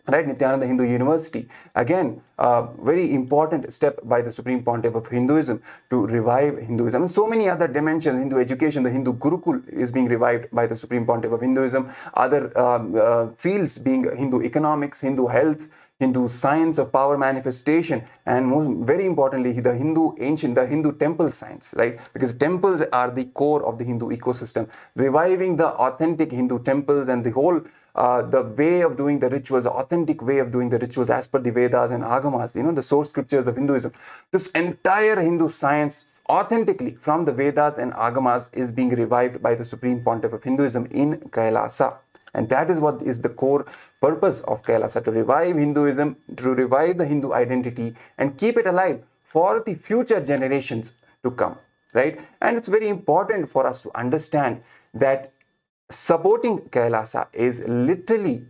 Speaker 1: right, Nithyananda Hindu University, again, a very important step by the Supreme Pontiff of Hinduism to revive Hinduism. And so many other dimensions, Hindu education, the Hindu Gurukul is being revived by the Supreme Pontiff of Hinduism. Other fields being Hindu economics, Hindu health, Hindu science of power manifestation, and very importantly, the Hindu temple science, right? Because temples are the core of the Hindu ecosystem. Reviving the authentic Hindu temples and the whole the way of doing the rituals, the authentic way of doing the rituals as per the Vedas and Agamas, the source scriptures of Hinduism. This entire Hindu science authentically from the Vedas and Agamas is being revived by the Supreme Pontiff of Hinduism in Kailasa. And that is what is the core purpose of Kailasa, to revive Hinduism, to revive the Hindu identity and keep it alive for the future generations to come, right? And it's very important for us to understand that supporting Kailasa is literally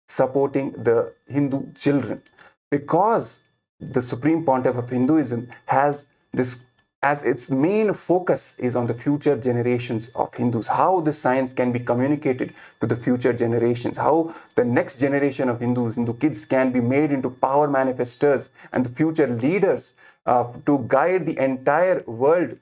Speaker 1: supporting the Hindu children, because the Supreme Pontiff of Hinduism has this as its main focus is on the future generations of Hindus, how the science can be communicated to the future generations, how the next generation of Hindus, Hindu kids can be made into power manifestors and the future leaders to guide the entire world,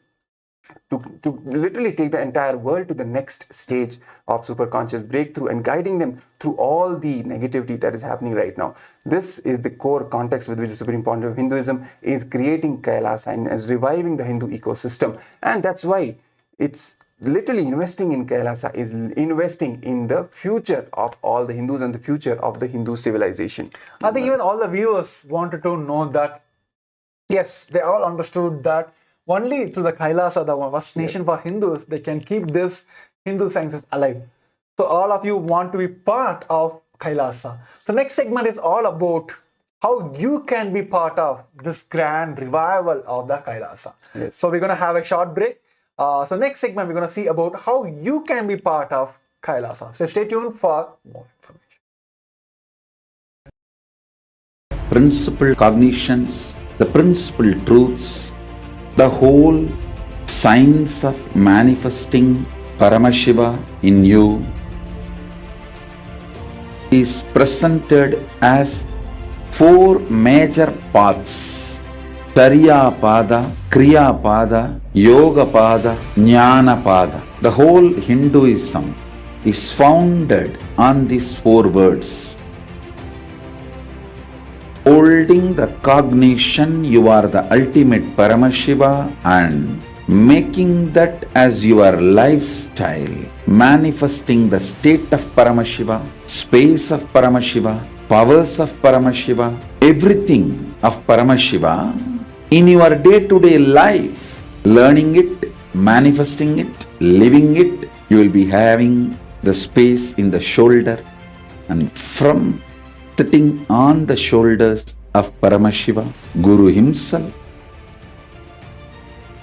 Speaker 1: to literally take the entire world to the next stage of superconscious breakthrough and guiding them through all the negativity that is happening right now. This is the core context with which the Supreme Pontiff of Hinduism is creating Kailasa and is reviving the Hindu ecosystem. And that's why it's literally investing in Kailasa is investing in the future of all the Hindus and the future of the Hindu civilization.
Speaker 2: I think even all the viewers wanted to know that, yes, they all understood that only through the Kailasa, the first nation for Hindus, they can keep this Hindu sciences alive. So all of you want to be part of Kailasa. So next segment is all about how you can be part of this grand revival of the Kailasa.
Speaker 1: Yes.
Speaker 2: So we're going to have a short break. So next segment, we're going to see about how you can be part of Kailasa. So stay tuned for more information.
Speaker 3: Principal cognitions, the principal truths, the whole science of manifesting Paramashiva in you is presented as four major paths: Chariya Pada, Kriya Pada, Yoga Pada, Jnana Pada. The whole Hinduism is founded on these four words. Holding the cognition you are the ultimate Paramashiva and making that as your lifestyle, manifesting the state of Paramashiva, space of Paramashiva, powers of Paramashiva, everything of Paramashiva in your day-to-day life, learning it, manifesting it, living it. You will be having the space in the shoulder, and from sitting on the shoulders of Paramashiva, Guru himself,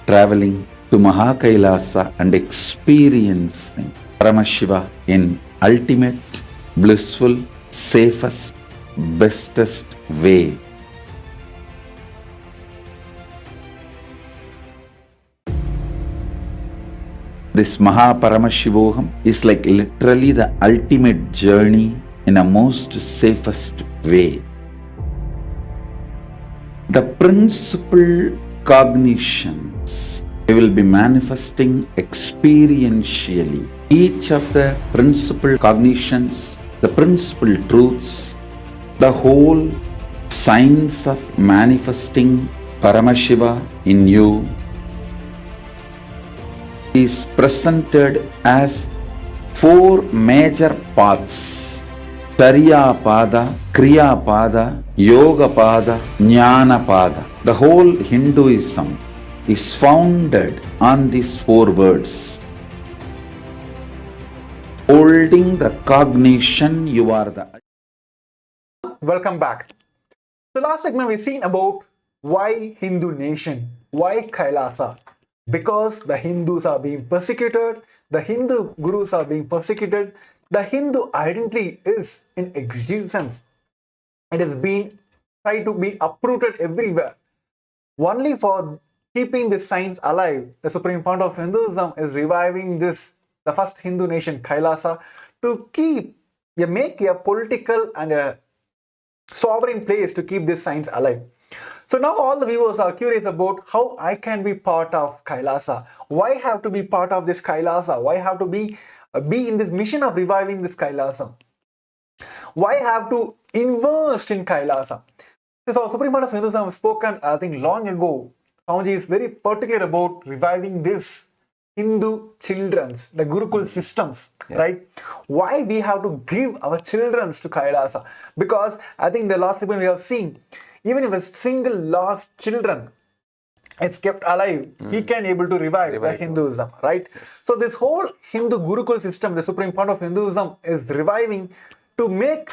Speaker 3: traveling to Mahakailasa and experiencing Paramashiva in ultimate, blissful, safest, bestest way. This Mahaparamashivoham is like literally the ultimate journey in a most safest way. The principal cognitions we will be manifesting experientially. Each of the principal cognitions, the principal truths, the whole science of manifesting Paramashiva in you is presented as four major paths: Chariya Pada, Kriya Pada, Yoga Pada, Jnana Pada. The whole Hinduism is founded on these four words. Holding the cognition you are the...
Speaker 2: Welcome back. The last segment we've seen about why Hindu nation, why Kailasa. Because the Hindus are being persecuted, the Hindu gurus are being persecuted, the Hindu identity is in existence. It is being tried to be uprooted everywhere. Only for keeping this science alive, the Supreme Pontiff of Hinduism is reviving this, the first Hindu nation, Kailasa, to make a political and a sovereign place to keep this science alive. So now all the viewers are curious about how I can be part of Kailasa. Why have to be part of this Kailasa? Why have to be in this mission of reviving this Kailasa? Why have to invest in Kailasa? So Supreme Pontiff of Hinduism has spoken, I think, long ago. Swamiji is very particular about reviving this Hindu children's, the Gurukul systems, yes. Right? Why we have to give our children to Kailasa? Because I think the last segment we have seen, even if a single lost children is kept alive, he can able to revive the Hinduism, right? Yes. So this whole Hindu Gurukul system, the Supreme Pontiff of Hinduism is reviving to make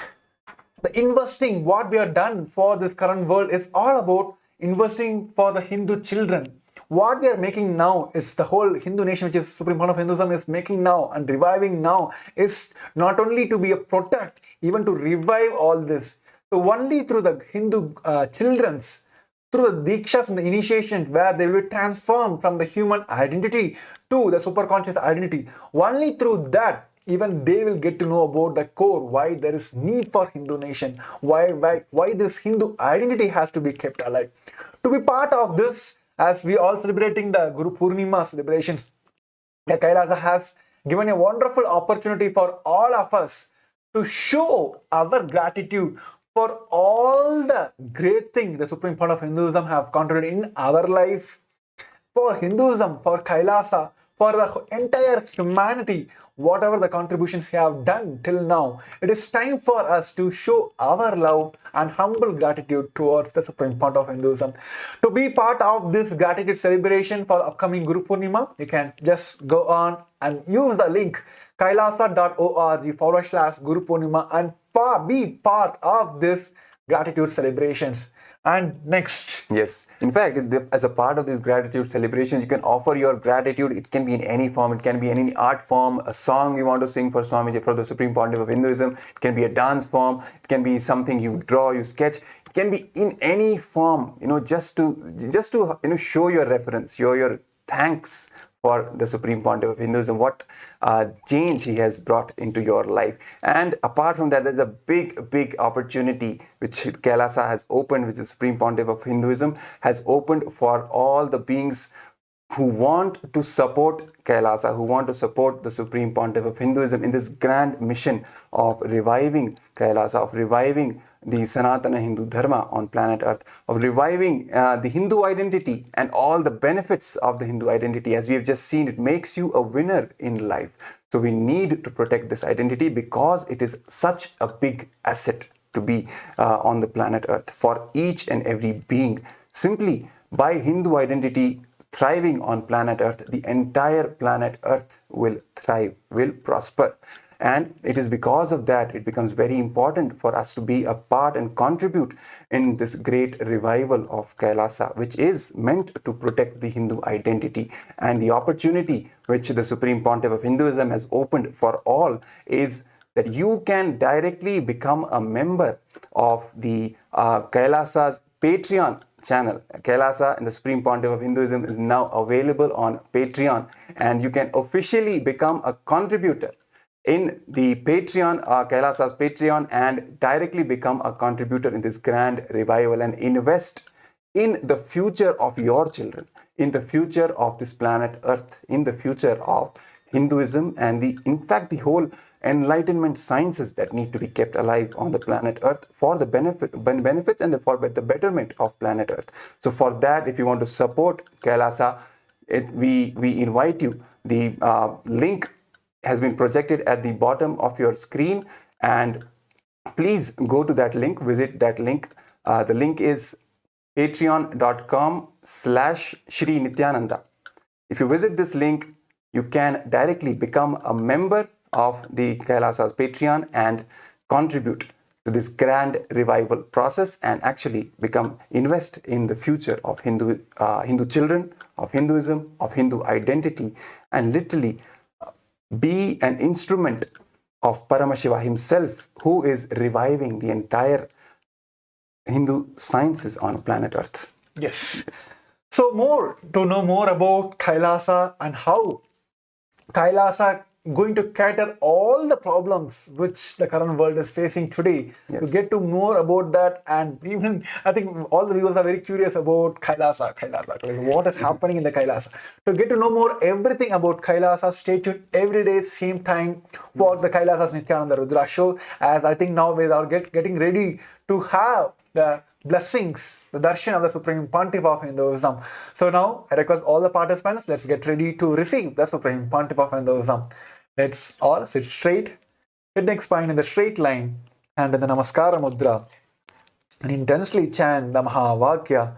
Speaker 2: the investing, what we have done for this current world is all about investing for the Hindu children. What we are making now is the whole Hindu nation, which is Supreme Pontiff of Hinduism is making now and reviving now, is not only to be a protect, even to revive all this. So only through the Hindu children's through the Dikshas and the initiation, where they will be transformed from the human identity to the superconscious identity. Only through that, even they will get to know about the core, why there is need for Hindu nation, why this Hindu identity has to be kept alive. To be part of this, as we all celebrating the Guru Purnima celebrations, the Kailasa has given a wonderful opportunity for all of us to show our gratitude for all the great things the Supreme Court of Hinduism have contributed in our life, for Hinduism, for Kailasa, for the entire humanity, whatever the contributions we have done till now. It is time for us to show our love and humble gratitude towards the Supreme Court of Hinduism. To be part of this gratitude celebration for upcoming Guru Purnima, you can just go on and use the link kailasa.org/Guru Purnima and be part of this gratitude celebrations. And next,
Speaker 1: yes, in fact, as a part of this gratitude celebration, you can offer your gratitude. It can be in any form. It can be in any art form, a song you want to sing for Swamiji, for the Supreme Pontiff of Hinduism. It can be a dance form. It can be something you draw, you sketch. It can be in any form, just to show your reference, show your thanks for the Supreme Pontiff of Hinduism, what change he has brought into your life. And apart from that, there's a big opportunity which Kailasa has opened, which the Supreme Pontiff of Hinduism has opened for all the beings who want to support Kailasa, who want to support the Supreme Pontiff of Hinduism in this grand mission of reviving Kailasa, of reviving the Sanatana Hindu Dharma on planet Earth, of reviving the Hindu identity and all the benefits of the Hindu identity. As we have just seen, it makes you a winner in life. So we need to protect this identity because it is such a big asset to be on the planet Earth for each and every being. Simply by Hindu identity thriving on planet Earth, the entire planet Earth will thrive, will prosper. And it is because of that it becomes very important for us to be a part and contribute in this great revival of Kailasa, which is meant to protect the Hindu identity. And the opportunity which the Supreme Pontiff of Hinduism has opened for all is that you can directly become a member of the Kailasa's Patreon channel. Kailasa and the Supreme Pontiff of Hinduism is now available on Patreon, and you can officially become a contributor in the Patreon, Kailasa's Patreon, and directly become a contributor in this grand revival and invest in the future of your children, in the future of this planet Earth, in the future of Hinduism and in fact the whole enlightenment sciences that need to be kept alive on the planet Earth for the benefits and for the betterment of planet Earth. So for that, if you want to support Kailasa, we invite you. The link has been projected at the bottom of your screen, and please go to that link, visit that link. The link is patreon.com/Shri Nithyananda. If you visit this link, you can directly become a member of the Kailasa's Patreon and contribute to this grand revival process and actually invest in the future of Hindu children, of Hinduism, of Hindu identity, and literally be an instrument of Paramashiva himself, who is reviving the entire Hindu sciences on planet Earth.
Speaker 2: yes. So to know more about Kailasa and how Kailasa going to cater all the problems which the current world is facing today.
Speaker 1: Yes.
Speaker 2: To get to more about that, and even I think all the viewers are very curious about Kailasa, like what is happening in the Kailasa. To get to know more everything about Kailasa, stay tuned every day, same time for the Kailasa's Nithyananda Rudra show. As I think now we are getting ready to have the blessings, the darshan of the Supreme Pontiff of Hinduism. So now I request all the participants, let's get ready to receive the Supreme Pontiff of Hinduism. Let's all sit straight, with neck spine in the straight line, and in the Namaskara Mudra, and intensely chant the Mahavakya,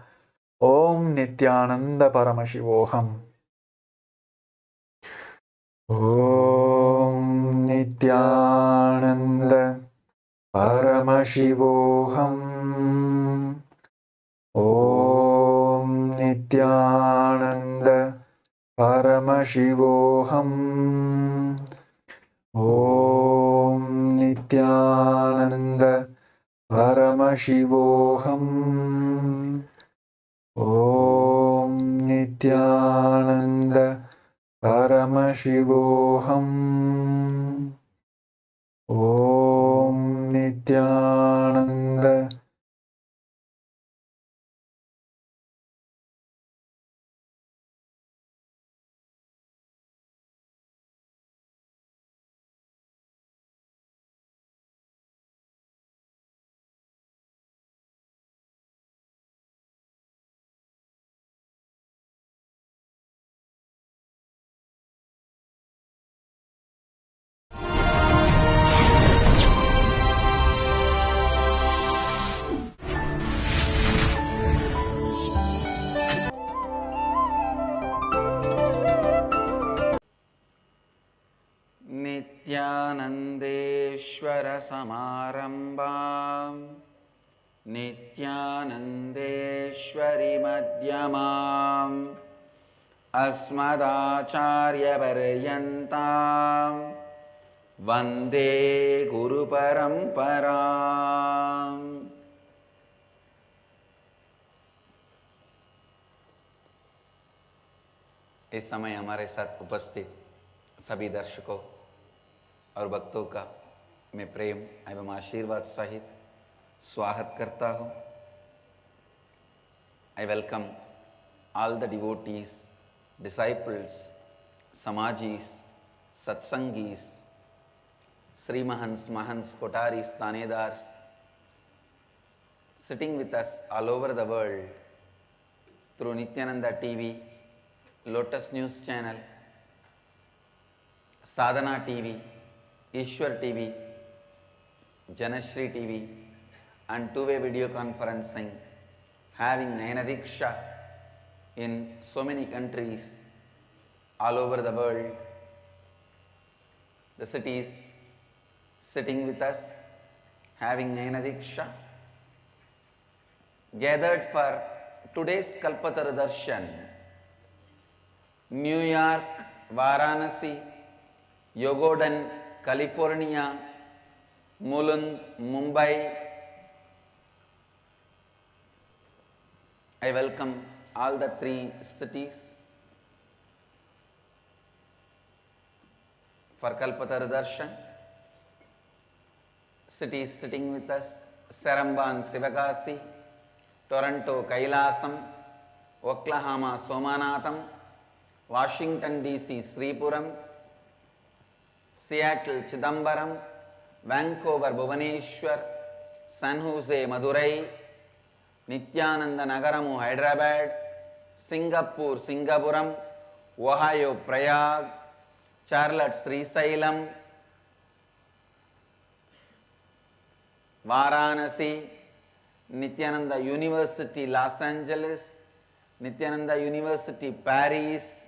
Speaker 2: Om Nithyananda Paramashivam. Om Nithyananda Paramashivam. Om Nithyananda Paramashivam. Om Nithyananda Paramashivam. Om Nithyananda Paramashivoham. Om Nithyananda.
Speaker 3: नित्यानन्देश्वरसमारम्भां नित्यानन्देश्वरिमध्यमाम् अस्मदाचार्यपर्यन्तां वन्दे गुरुपरम्पराम्। इस समय हमारे साथ उपस्थित सभी दर्शकों और भक्तों का मैं प्रेम एवं आशीर्वाद सहित स्वागत करता हूँ। I welcome all the devotees, disciples, samajis, satsangis, Srimahans, Mahans, Kotaris, Tanedars, sitting with us all over the world through Nithyananda TV, Lotus News Channel, Sadhana TV, Ishwar TV, Janashri TV, and two-way video conferencing, having Nayanadiksha in so many countries all over the world. The cities sitting with us, having Nayanadiksha, gathered for today's Kalpataru Darshan. New York, Varanasi, Yogodan, California, Mulund, Mumbai. I welcome all the three cities for Kalpataru Darshan. Cities sitting with us: Saramban, Sivakasi, Toronto, Kailasam, Oklahoma, Somanatham, Washington DC, Sripuram, Seattle, Chidambaram, Vancouver, Bhubaneswar, San Jose, Madurai, Nithyananda Nagaramu, Hyderabad, Singapore, Singapuram, Ohio, Prayag, Charlotte, Srisailam, Varanasi, Nithyananda University, Los Angeles, Nithyananda University, Paris,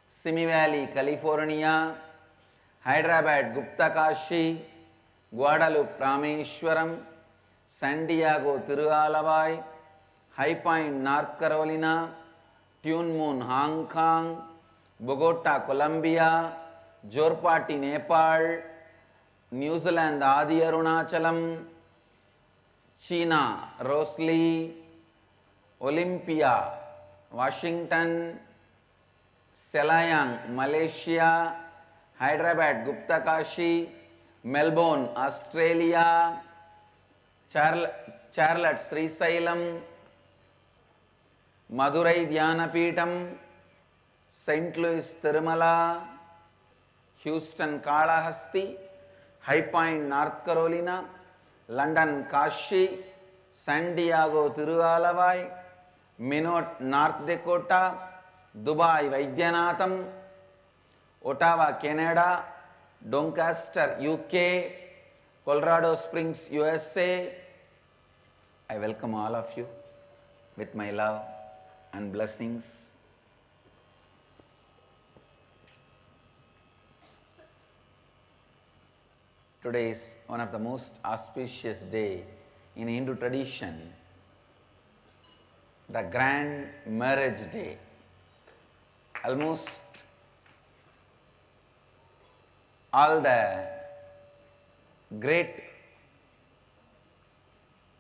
Speaker 3: Simi Valley, California, Hyderabad, Gupta Kashi, Guadalupe, Rameshwaram, San Diego, Tirualavai, High Point, North Carolina, Tune Moon, Hong Kong, Bogota, Colombia, Jorpati, Nepal, New Zealand, Adi Arunachalam, China, Rosalie, Olympia, Washington, Selayang, Malaysia, Hyderabad, Gupta Kashi, Melbourne, Australia, Charlotte, Srisailam, Madurai, Dhyanapitham, St. Louis, Tirumala, Houston, Kalahasti, High Point, North Carolina, London, Kashi, San Diego, Tirualavai, Minot, North Dakota, Dubai, Vaidyanatham, Ottawa, Canada, Doncaster, UK, Colorado Springs, USA. I welcome all of you with my love and blessings. Today is one of the most auspicious day in Hindu tradition, the grand marriage day. Almost all the great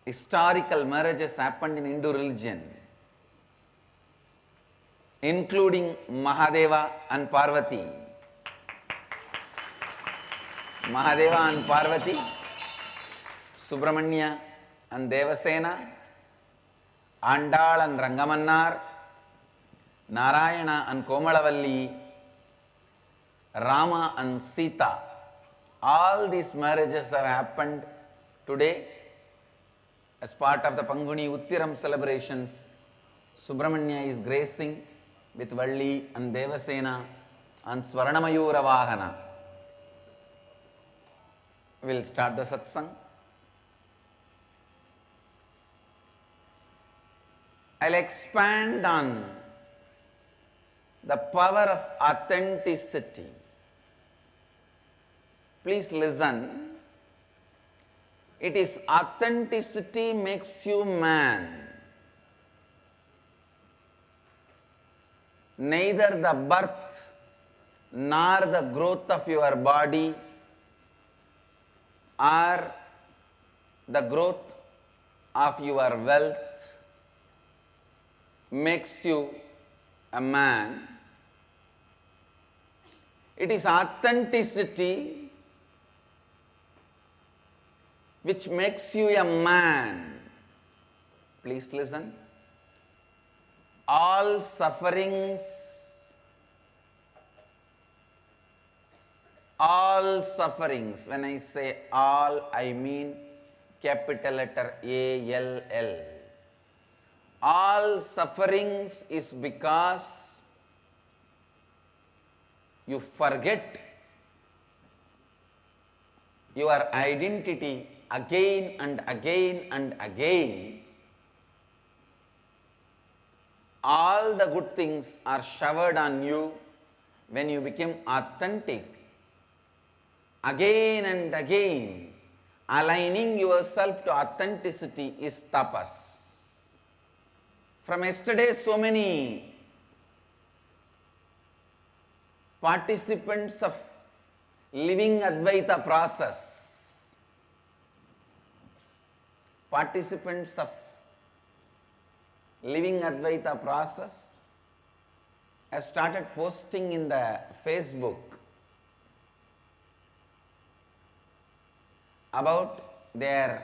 Speaker 3: historical marriages happened in Hindu religion. including Mahadeva and Parvati. Mahadeva and Parvati, Subramanya and Devasena, Andal and Rangamannar, Narayana and Komalavalli, Rama and Sita. All these marriages have happened today as part of the Panguni Uttiram celebrations. Subramanya is gracing with Valli and Devasena and Swarnamayura Vahana. We will start the satsang. I will expand on the power of authenticity. Please listen. It is authenticity makes you man. Neither the birth nor the growth of your body or the growth of your wealth makes you a man. It is authenticity which makes you a man. Please listen. All sufferings, when I say all, I mean capital letter ALL. All sufferings is because you forget your identity again and again and again. All the good things are showered on you when you become authentic. Again and again, aligning yourself to authenticity is tapas. From yesterday, so many participants of living Advaita process, have started posting in the Facebook about their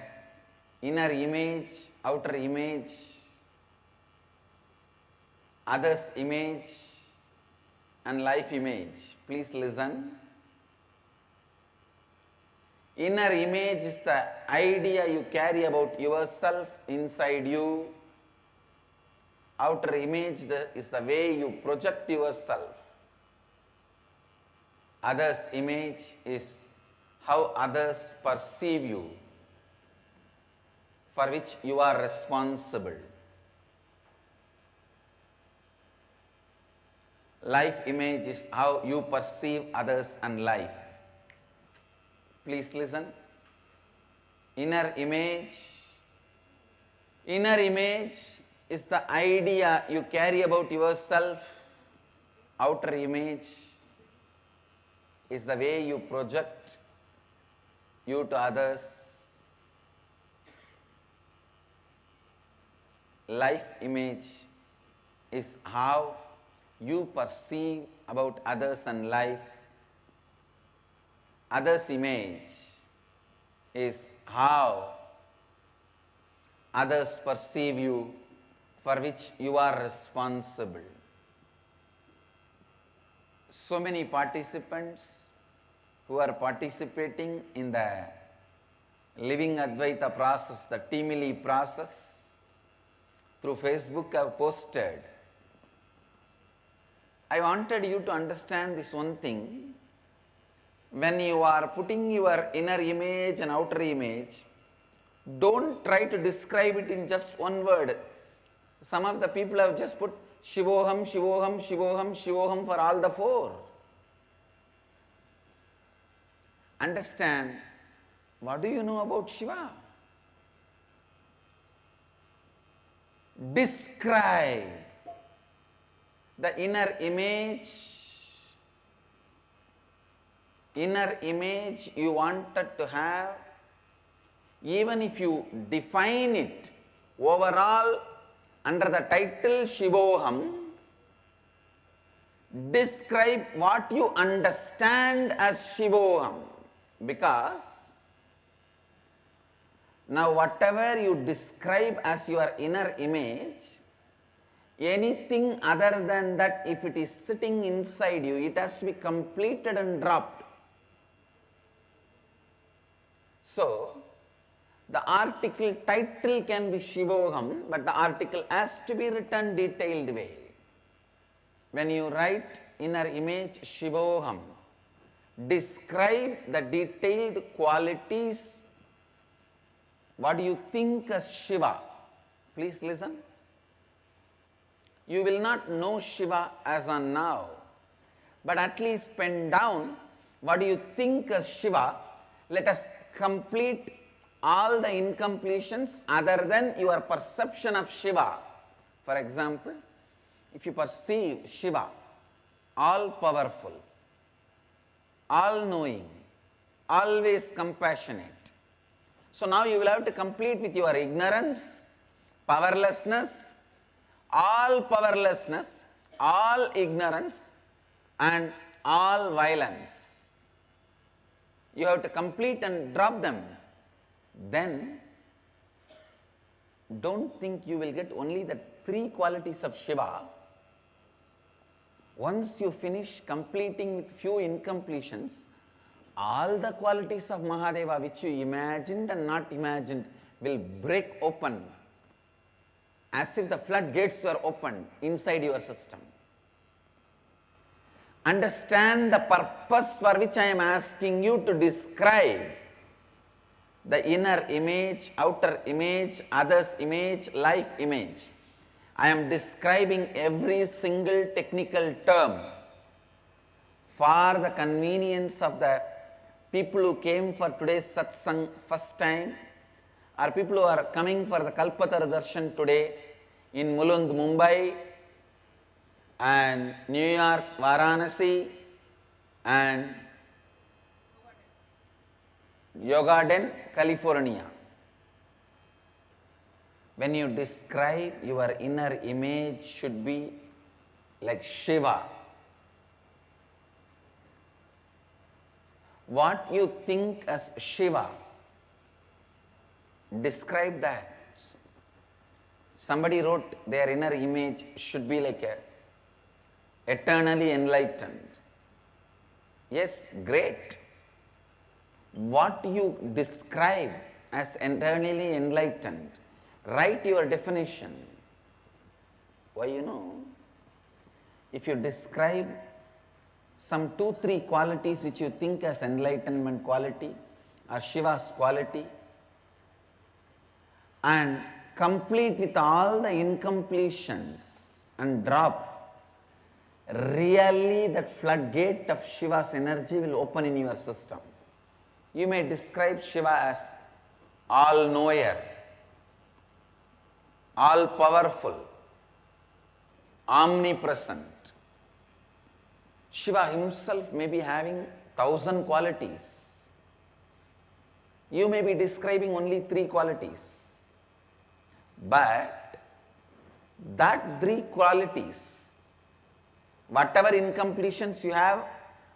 Speaker 3: inner image, outer image, others' image and life image. Please listen. Inner image is the idea you carry about yourself inside you. Outer image is the way you project yourself. Others' image is how others perceive you, for which you are responsible. Life image is how you perceive others and life. Please listen. Inner image is the idea you carry about yourself. Outer image is the way you project you to others. Life image is how you perceive about others and life. Others' image is how others perceive you, for which you are responsible. So many participants who are participating in the Living Advaita process, the Teamily process, through Facebook have posted. I wanted you to understand this one thing. When you are putting your inner image and outer image, don't try to describe it in just one word. Some of the people have just put Shivoham, Shivoham, Shivoham, Shivoham for all the four. Understand, what do you know about Shiva? Describe the inner image you wanted to have. Even if you define it overall under the title Shivoham,
Speaker 4: describe what you understand as Shivoham, because now whatever you describe as your inner image, anything other than that, if it is sitting inside you, it has to be completed and dropped. So, the article title can be Shivoham, but the article has to be written detailed way. When you write inner image Shivoham, describe the detailed qualities. What do you think as Shiva? Please listen. You will not know Shiva as on now, but at least pen down what do you think as Shiva. Let us complete all the incompletions other than your perception of Shiva. For example, if you perceive Shiva, all powerful, all knowing, always compassionate. So now you will have to complete with your ignorance, powerlessness, all ignorance, and all violence. You have to complete and drop them. Then don't think you will get only the 3 qualities of Shiva. Once you finish completing with few incompletions, all the qualities of Mahadeva which you imagined and not imagined will break open, as if the floodgates were opened inside your system. Understand the purpose for which I am asking you to describe the inner image, outer image, others image, life image. I am describing every single technical term for the convenience of the people who came for today's satsang first time, or people who are coming for the Kalpatara Darshan today in Mulund, Mumbai, and New York, Varanasi, and Yogaden, California. When you describe your inner image, should be like Shiva. What you think as Shiva, describe that. Somebody wrote their inner image should be like a eternally enlightened. Yes, great. What you describe as eternally enlightened, write your definition. Why, if you describe some 2-3 qualities which you think as enlightenment quality or Shiva's quality, and complete with all the incompletions and drop, really that floodgate of Shiva's energy will open in your system. You may describe Shiva as all-knower, all-powerful, omnipresent. Shiva himself may be having 1,000 qualities. You may be describing only 3 qualities. But that 3 qualities, whatever incompletions you have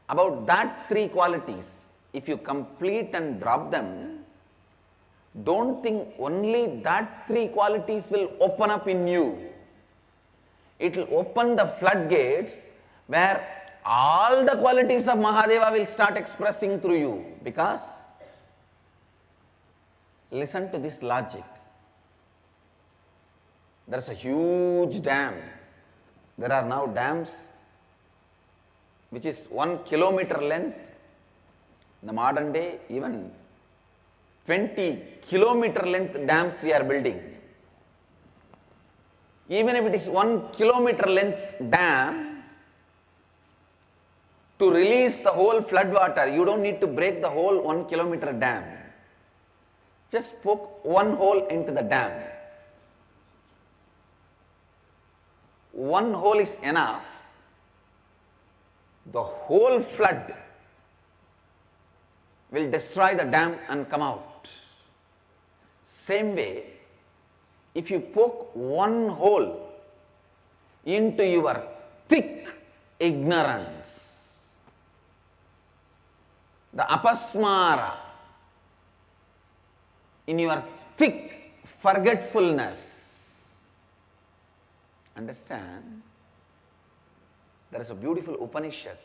Speaker 4: about that 3 qualities, if you complete and drop them, don't think only that 3 qualities will open up in you. It will open the floodgates where all the qualities of Mahadeva will start expressing through you. Because, listen to this logic. There is a huge dam. There are now dams which is 1 kilometer length. In the modern day, even 20 kilometer length dams we are building. Even if it is 1 kilometer length dam, to release the whole flood water, you don't need to break the whole 1 kilometer dam. Just poke one hole into the dam. One hole is enough. The whole flood will destroy the dam and come out. Same way, if you poke one hole into your thick ignorance, the apasmara, in your thick forgetfulness. Understand? There is a beautiful Upanishad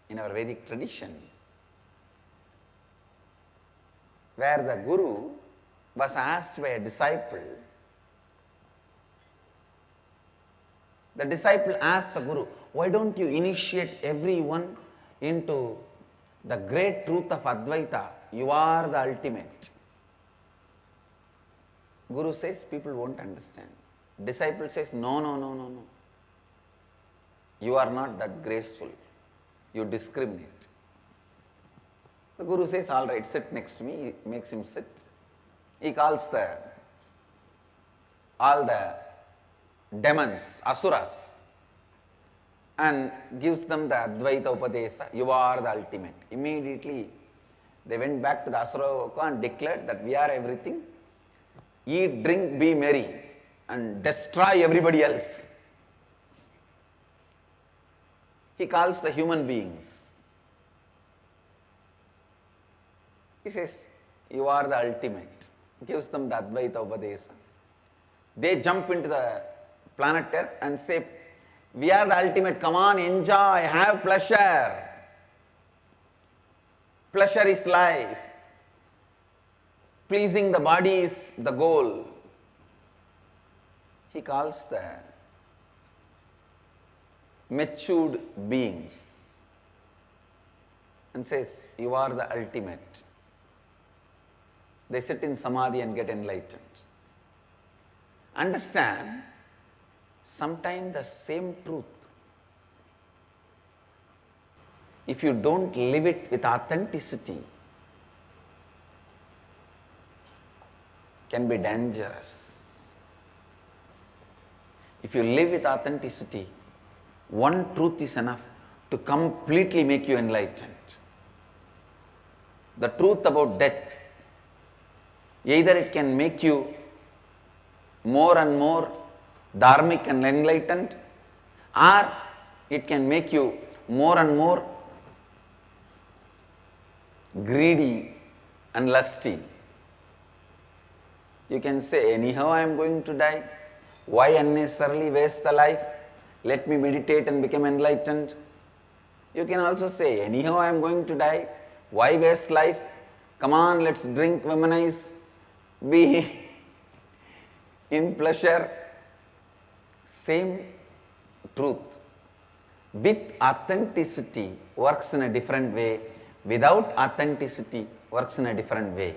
Speaker 4: in our Vedic tradition where the Guru was asked by a disciple. The disciple asked the Guru, why don't you initiate everyone into the great truth of Advaita? You are the ultimate. Guru says, people won't understand. Disciple says, no, no, no, no, no. You are not that graceful. You discriminate. The Guru says, all right, sit next to me. He makes him sit. He calls all the demons, asuras, and gives them the Advaita Upadesa. You are the ultimate. Immediately, they went back to the Asura Loka and declared that we are everything. Eat, drink, be merry, and destroy everybody else. He calls the human beings. He says, you are the ultimate. Gives them the Advaita Upadesa. They jump into the planet Earth and say, we are the ultimate, come on, enjoy, have pleasure. Pleasure is life. Pleasing the body is the goal. He calls the matured beings and says, you are the ultimate. They sit in samadhi and get enlightened. Understand, sometimes the same truth, if you don't live it with authenticity, can be dangerous. If you live with authenticity, one truth is enough to completely make you enlightened. The truth about death, either it can make you more and more dharmic and enlightened, or it can make you more and more greedy and lusty. You can say, anyhow I am going to die. Why unnecessarily waste the life? Let me meditate and become enlightened. You can also say, anyhow I am going to die. Why waste life? Come on, let's drink, womanize, be in pleasure. Same truth. With authenticity works in a different way. Without authenticity works in a different way.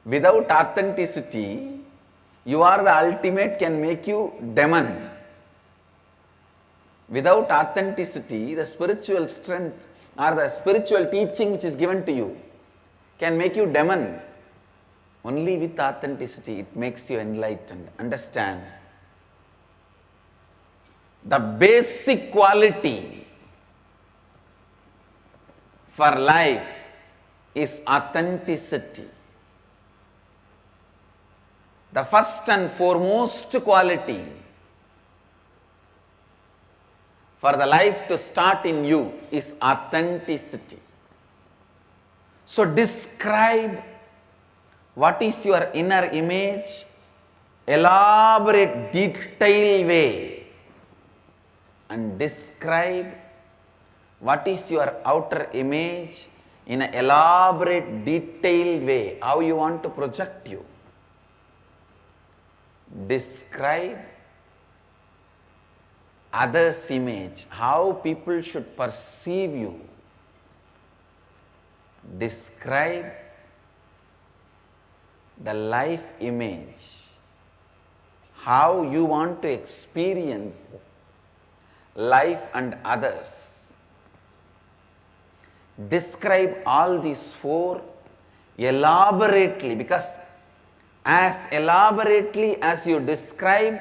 Speaker 4: Without authenticity, you are the ultimate can make you demon. Without authenticity, the spiritual strength or the spiritual teaching which is given to you can make you demon. Only with authenticity it makes you enlightened. Understand? The basic quality for life is authenticity. The first and foremost quality for the life to start in you is authenticity. So describe what is your inner image, elaborate, detailed way, and describe what is your outer image in an elaborate, detailed way, how you want to project you. Describe others' image, how people should perceive you. Describe the life image, how you want to experience life and others. Describe all these four elaborately, because as elaborately as you describe,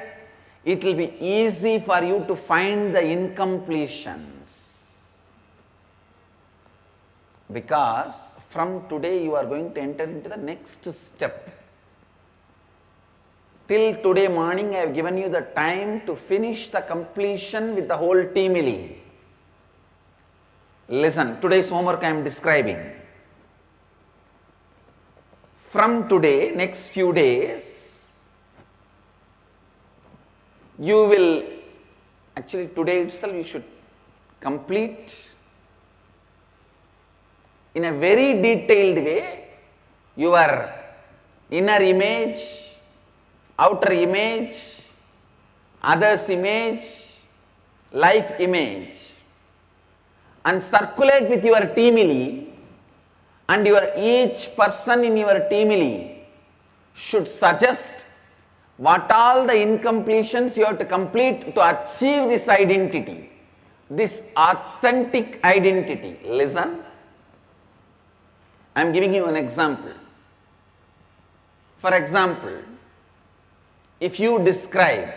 Speaker 4: it will be easy for you to find the incompletions. Because from today you are going to enter into the next step. Till today morning I have given you the time to finish the completion with the whole teamily. Listen, today's homework I am describing. From today, next few days, you will, actually today itself you should complete in a very detailed way your inner image, outer image, others image, life image, and circulate with your teamily, and each person in your teamily should suggest what all the incompletions you have to complete to achieve this identity, this authentic identity. Listen, I am giving you an example. For example, if you describe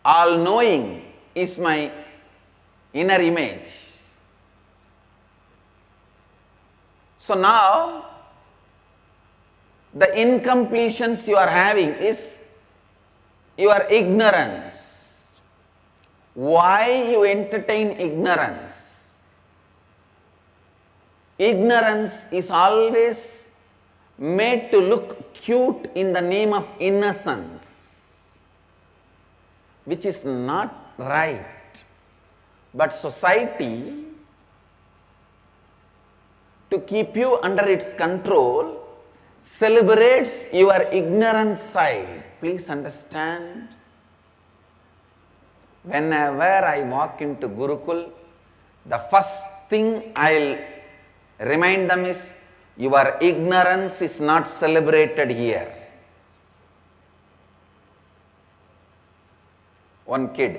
Speaker 4: all knowing is my inner image. So now the incompletions you are having is your ignorance. Why you entertain ignorance? Ignorance is always made to look cute in the name of innocence, which is not right. But society, to keep you under its control, celebrates your ignorant side. Please understand. Whenever I walk into Gurukul, the first thing I'll remind them is, your ignorance is not celebrated here. One kid,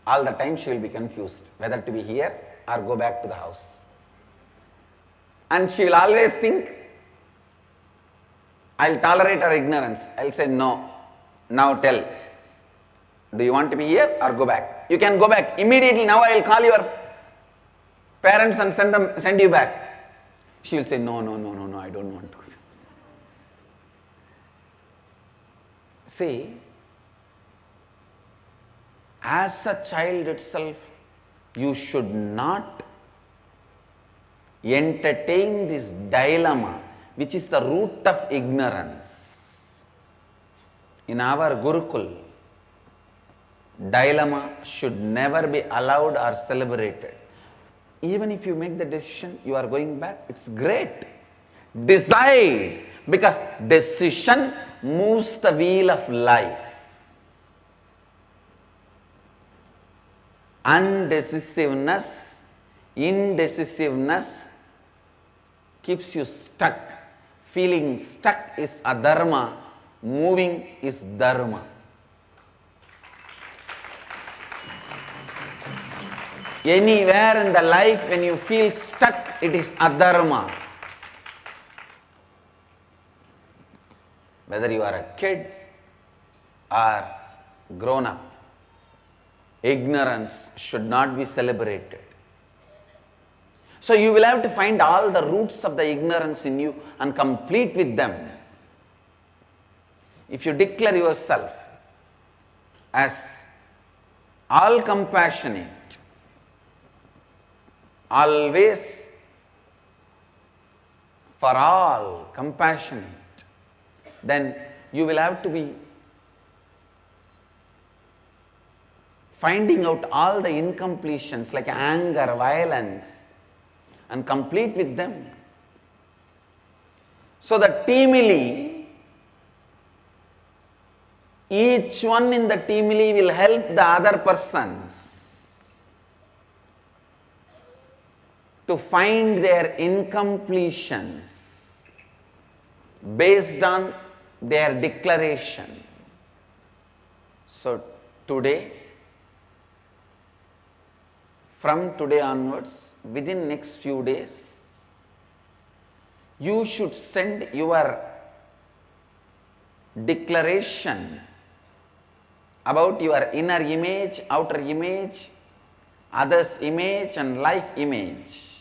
Speaker 4: all the time she will be confused whether to be here or go back to the house. And she will always think, I'll tolerate her ignorance. I'll say, no, now tell. Do you want to be here or go back? You can go back immediately. Now I will call your parents and send you back. She will say, no, I don't want to. See, as a child itself, you should not entertain this dilemma, which is the root of ignorance. In our Gurukul, dilemma should never be allowed or celebrated. Even if you make the decision, you are going back, it's great. Decide, because decision moves the wheel of life. Indecisiveness keeps you stuck. Feeling stuck is adharma, moving is dharma. Anywhere in the life when you feel stuck, it is adharma. Whether you are a kid or grown up, ignorance should not be celebrated. So you will have to find all the roots of the ignorance in you and complete with them. If you declare yourself as all compassionate, always for all compassionate, then you will have to be finding out all the incompletions like anger, violence, and complete with them. So the teamily, each one in the teamily will help the other persons to find their incompletions based on their declaration. So today, from today onwards, within next few days, you should send your declaration about your inner image, outer image, others image and life image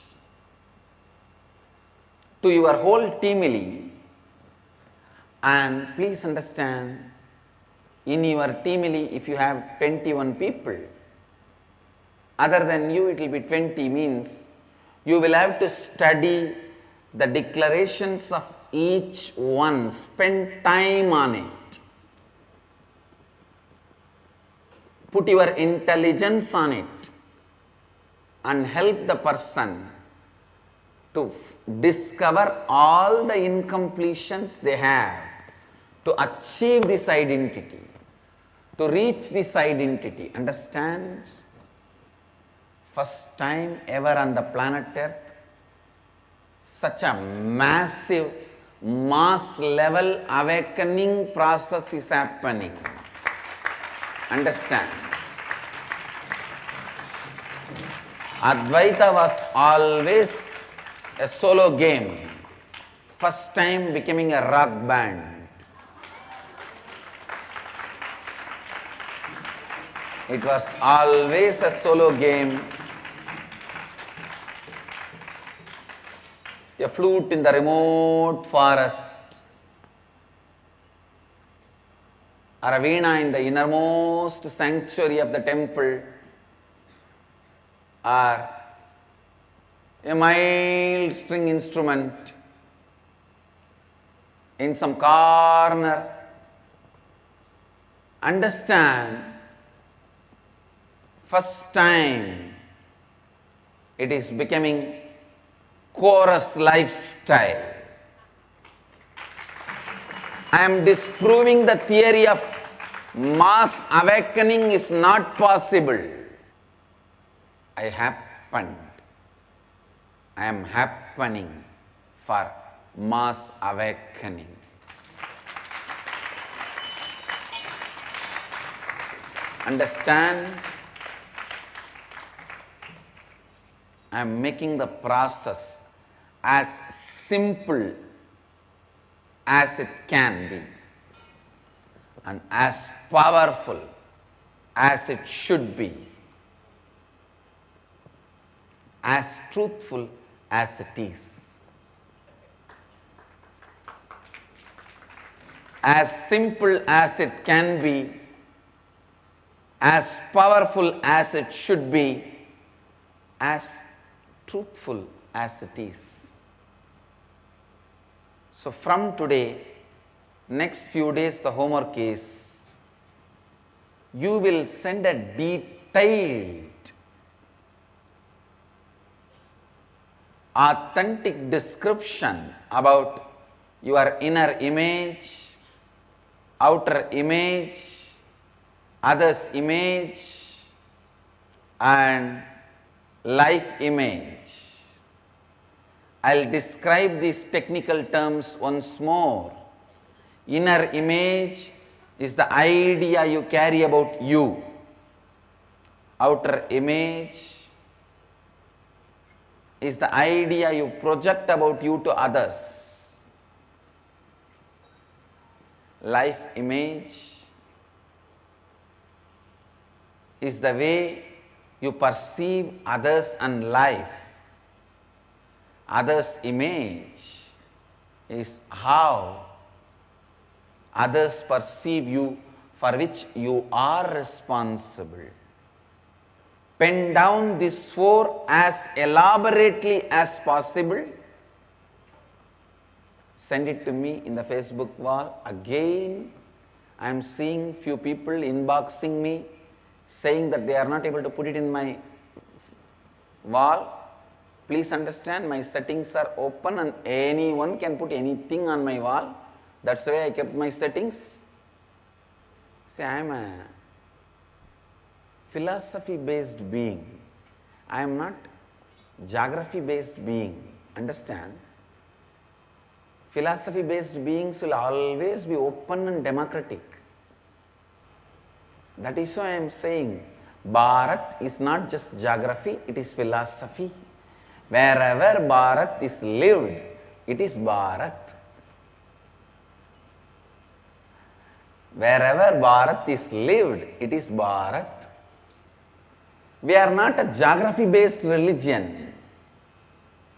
Speaker 4: to your whole teamily And please understand, in your teamily, if you have 21 people, other than you it will be 20, means you will have to study the declarations of each one, spend time on it, put your intelligence on it, and help the person to discover all the incompletions they have, to achieve this identity, to reach this identity. Understand? First time ever on the planet Earth, such a massive mass level awakening process is happening. Understand? Advaita was always a solo game. First time becoming a rock band. It was always a solo game. A flute in the remote forest, or a veena in the innermost sanctuary of the temple, or a mild string instrument in some corner. Understand, first time it is becoming chorus lifestyle. I am disproving the theory of mass awakening is not possible. I am happening for mass awakening. Understand? I am making the process as simple as it can be and as powerful as it should be, as truthful as it is, as simple as it can be, as powerful as it should be, as truthful as it is. So from today, next few days the homework is, you will send a detailed, authentic description about your inner image, outer image, others' image, and life image. I'll describe these technical terms once more. Inner image is the idea you carry about you. Outer image is the idea you project about you to others. Life image is the way you perceive others and life. Others' image is how others perceive you, for which you are responsible. Pen down these four as elaborately as possible. Send it to me in the Facebook wall. Again, I am seeing few people inboxing me, saying that they are not able to put it in my wall. Please understand, my settings are open and anyone can put anything on my wall. That's why I kept my settings. See, I am a philosophy-based being. I am not geography-based being. Understand? Philosophy-based beings will always be open and democratic. That is why I am saying, Bharat is not just geography, it is philosophy. Wherever Bharat is lived, it is Bharat. Wherever Bharat is lived, it is Bharat. We are not a geography-based religion.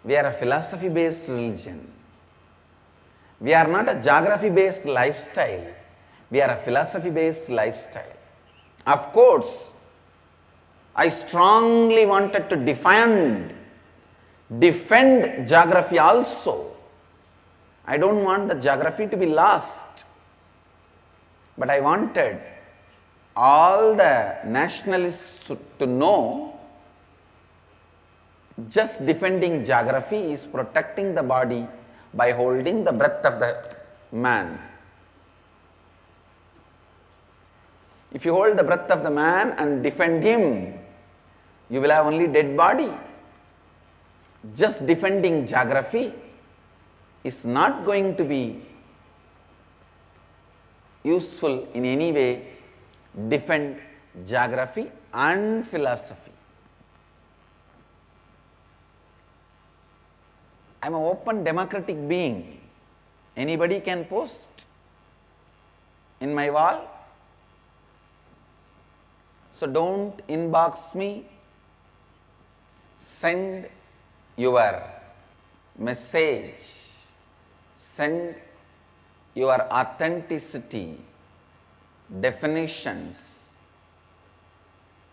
Speaker 4: We are a philosophy-based religion. We are not a geography-based lifestyle. We are a philosophy-based lifestyle. Of course, I strongly wanted to defend geography also. I don't want the geography to be lost. But I wanted all the nationalists to know just defending geography is protecting the body by holding the breath of the man. If you hold the breath of the man and defend him, you will have only dead body. Just defending geography is not going to be useful in any way. Defend geography and philosophy. I am an open democratic being. Anybody can post in my wall. So don't inbox me. Send your message. Send your authenticity definitions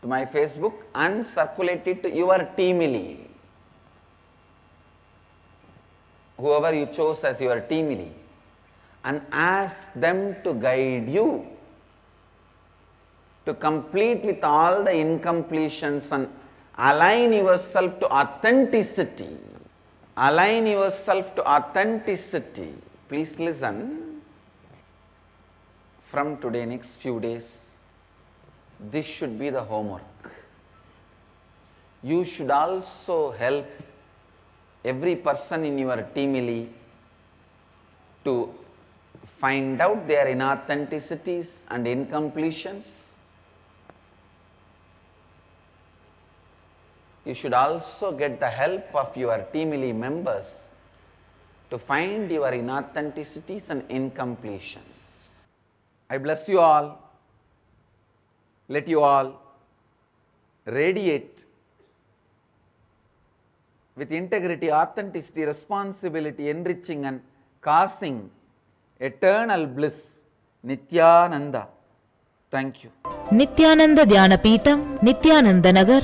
Speaker 4: to my Facebook and circulate it to your teamily. Whoever you chose as your teamily, and ask them to guide you to complete with all the incompletions and align yourself to authenticity. Align yourself to authenticity. Please listen. From today, next few days, this should be the homework. You should also help every person in your teamily to find out their inauthenticities and incompletions. You should also get the help of your teamily members to find your inauthenticities and incompletions. I bless you all. Let you all radiate with integrity, authenticity, responsibility, enriching and causing eternal bliss. Nithyananda. Thank you.
Speaker 5: Nithyananda Dhyana Peetham, Nithyananda Nagar.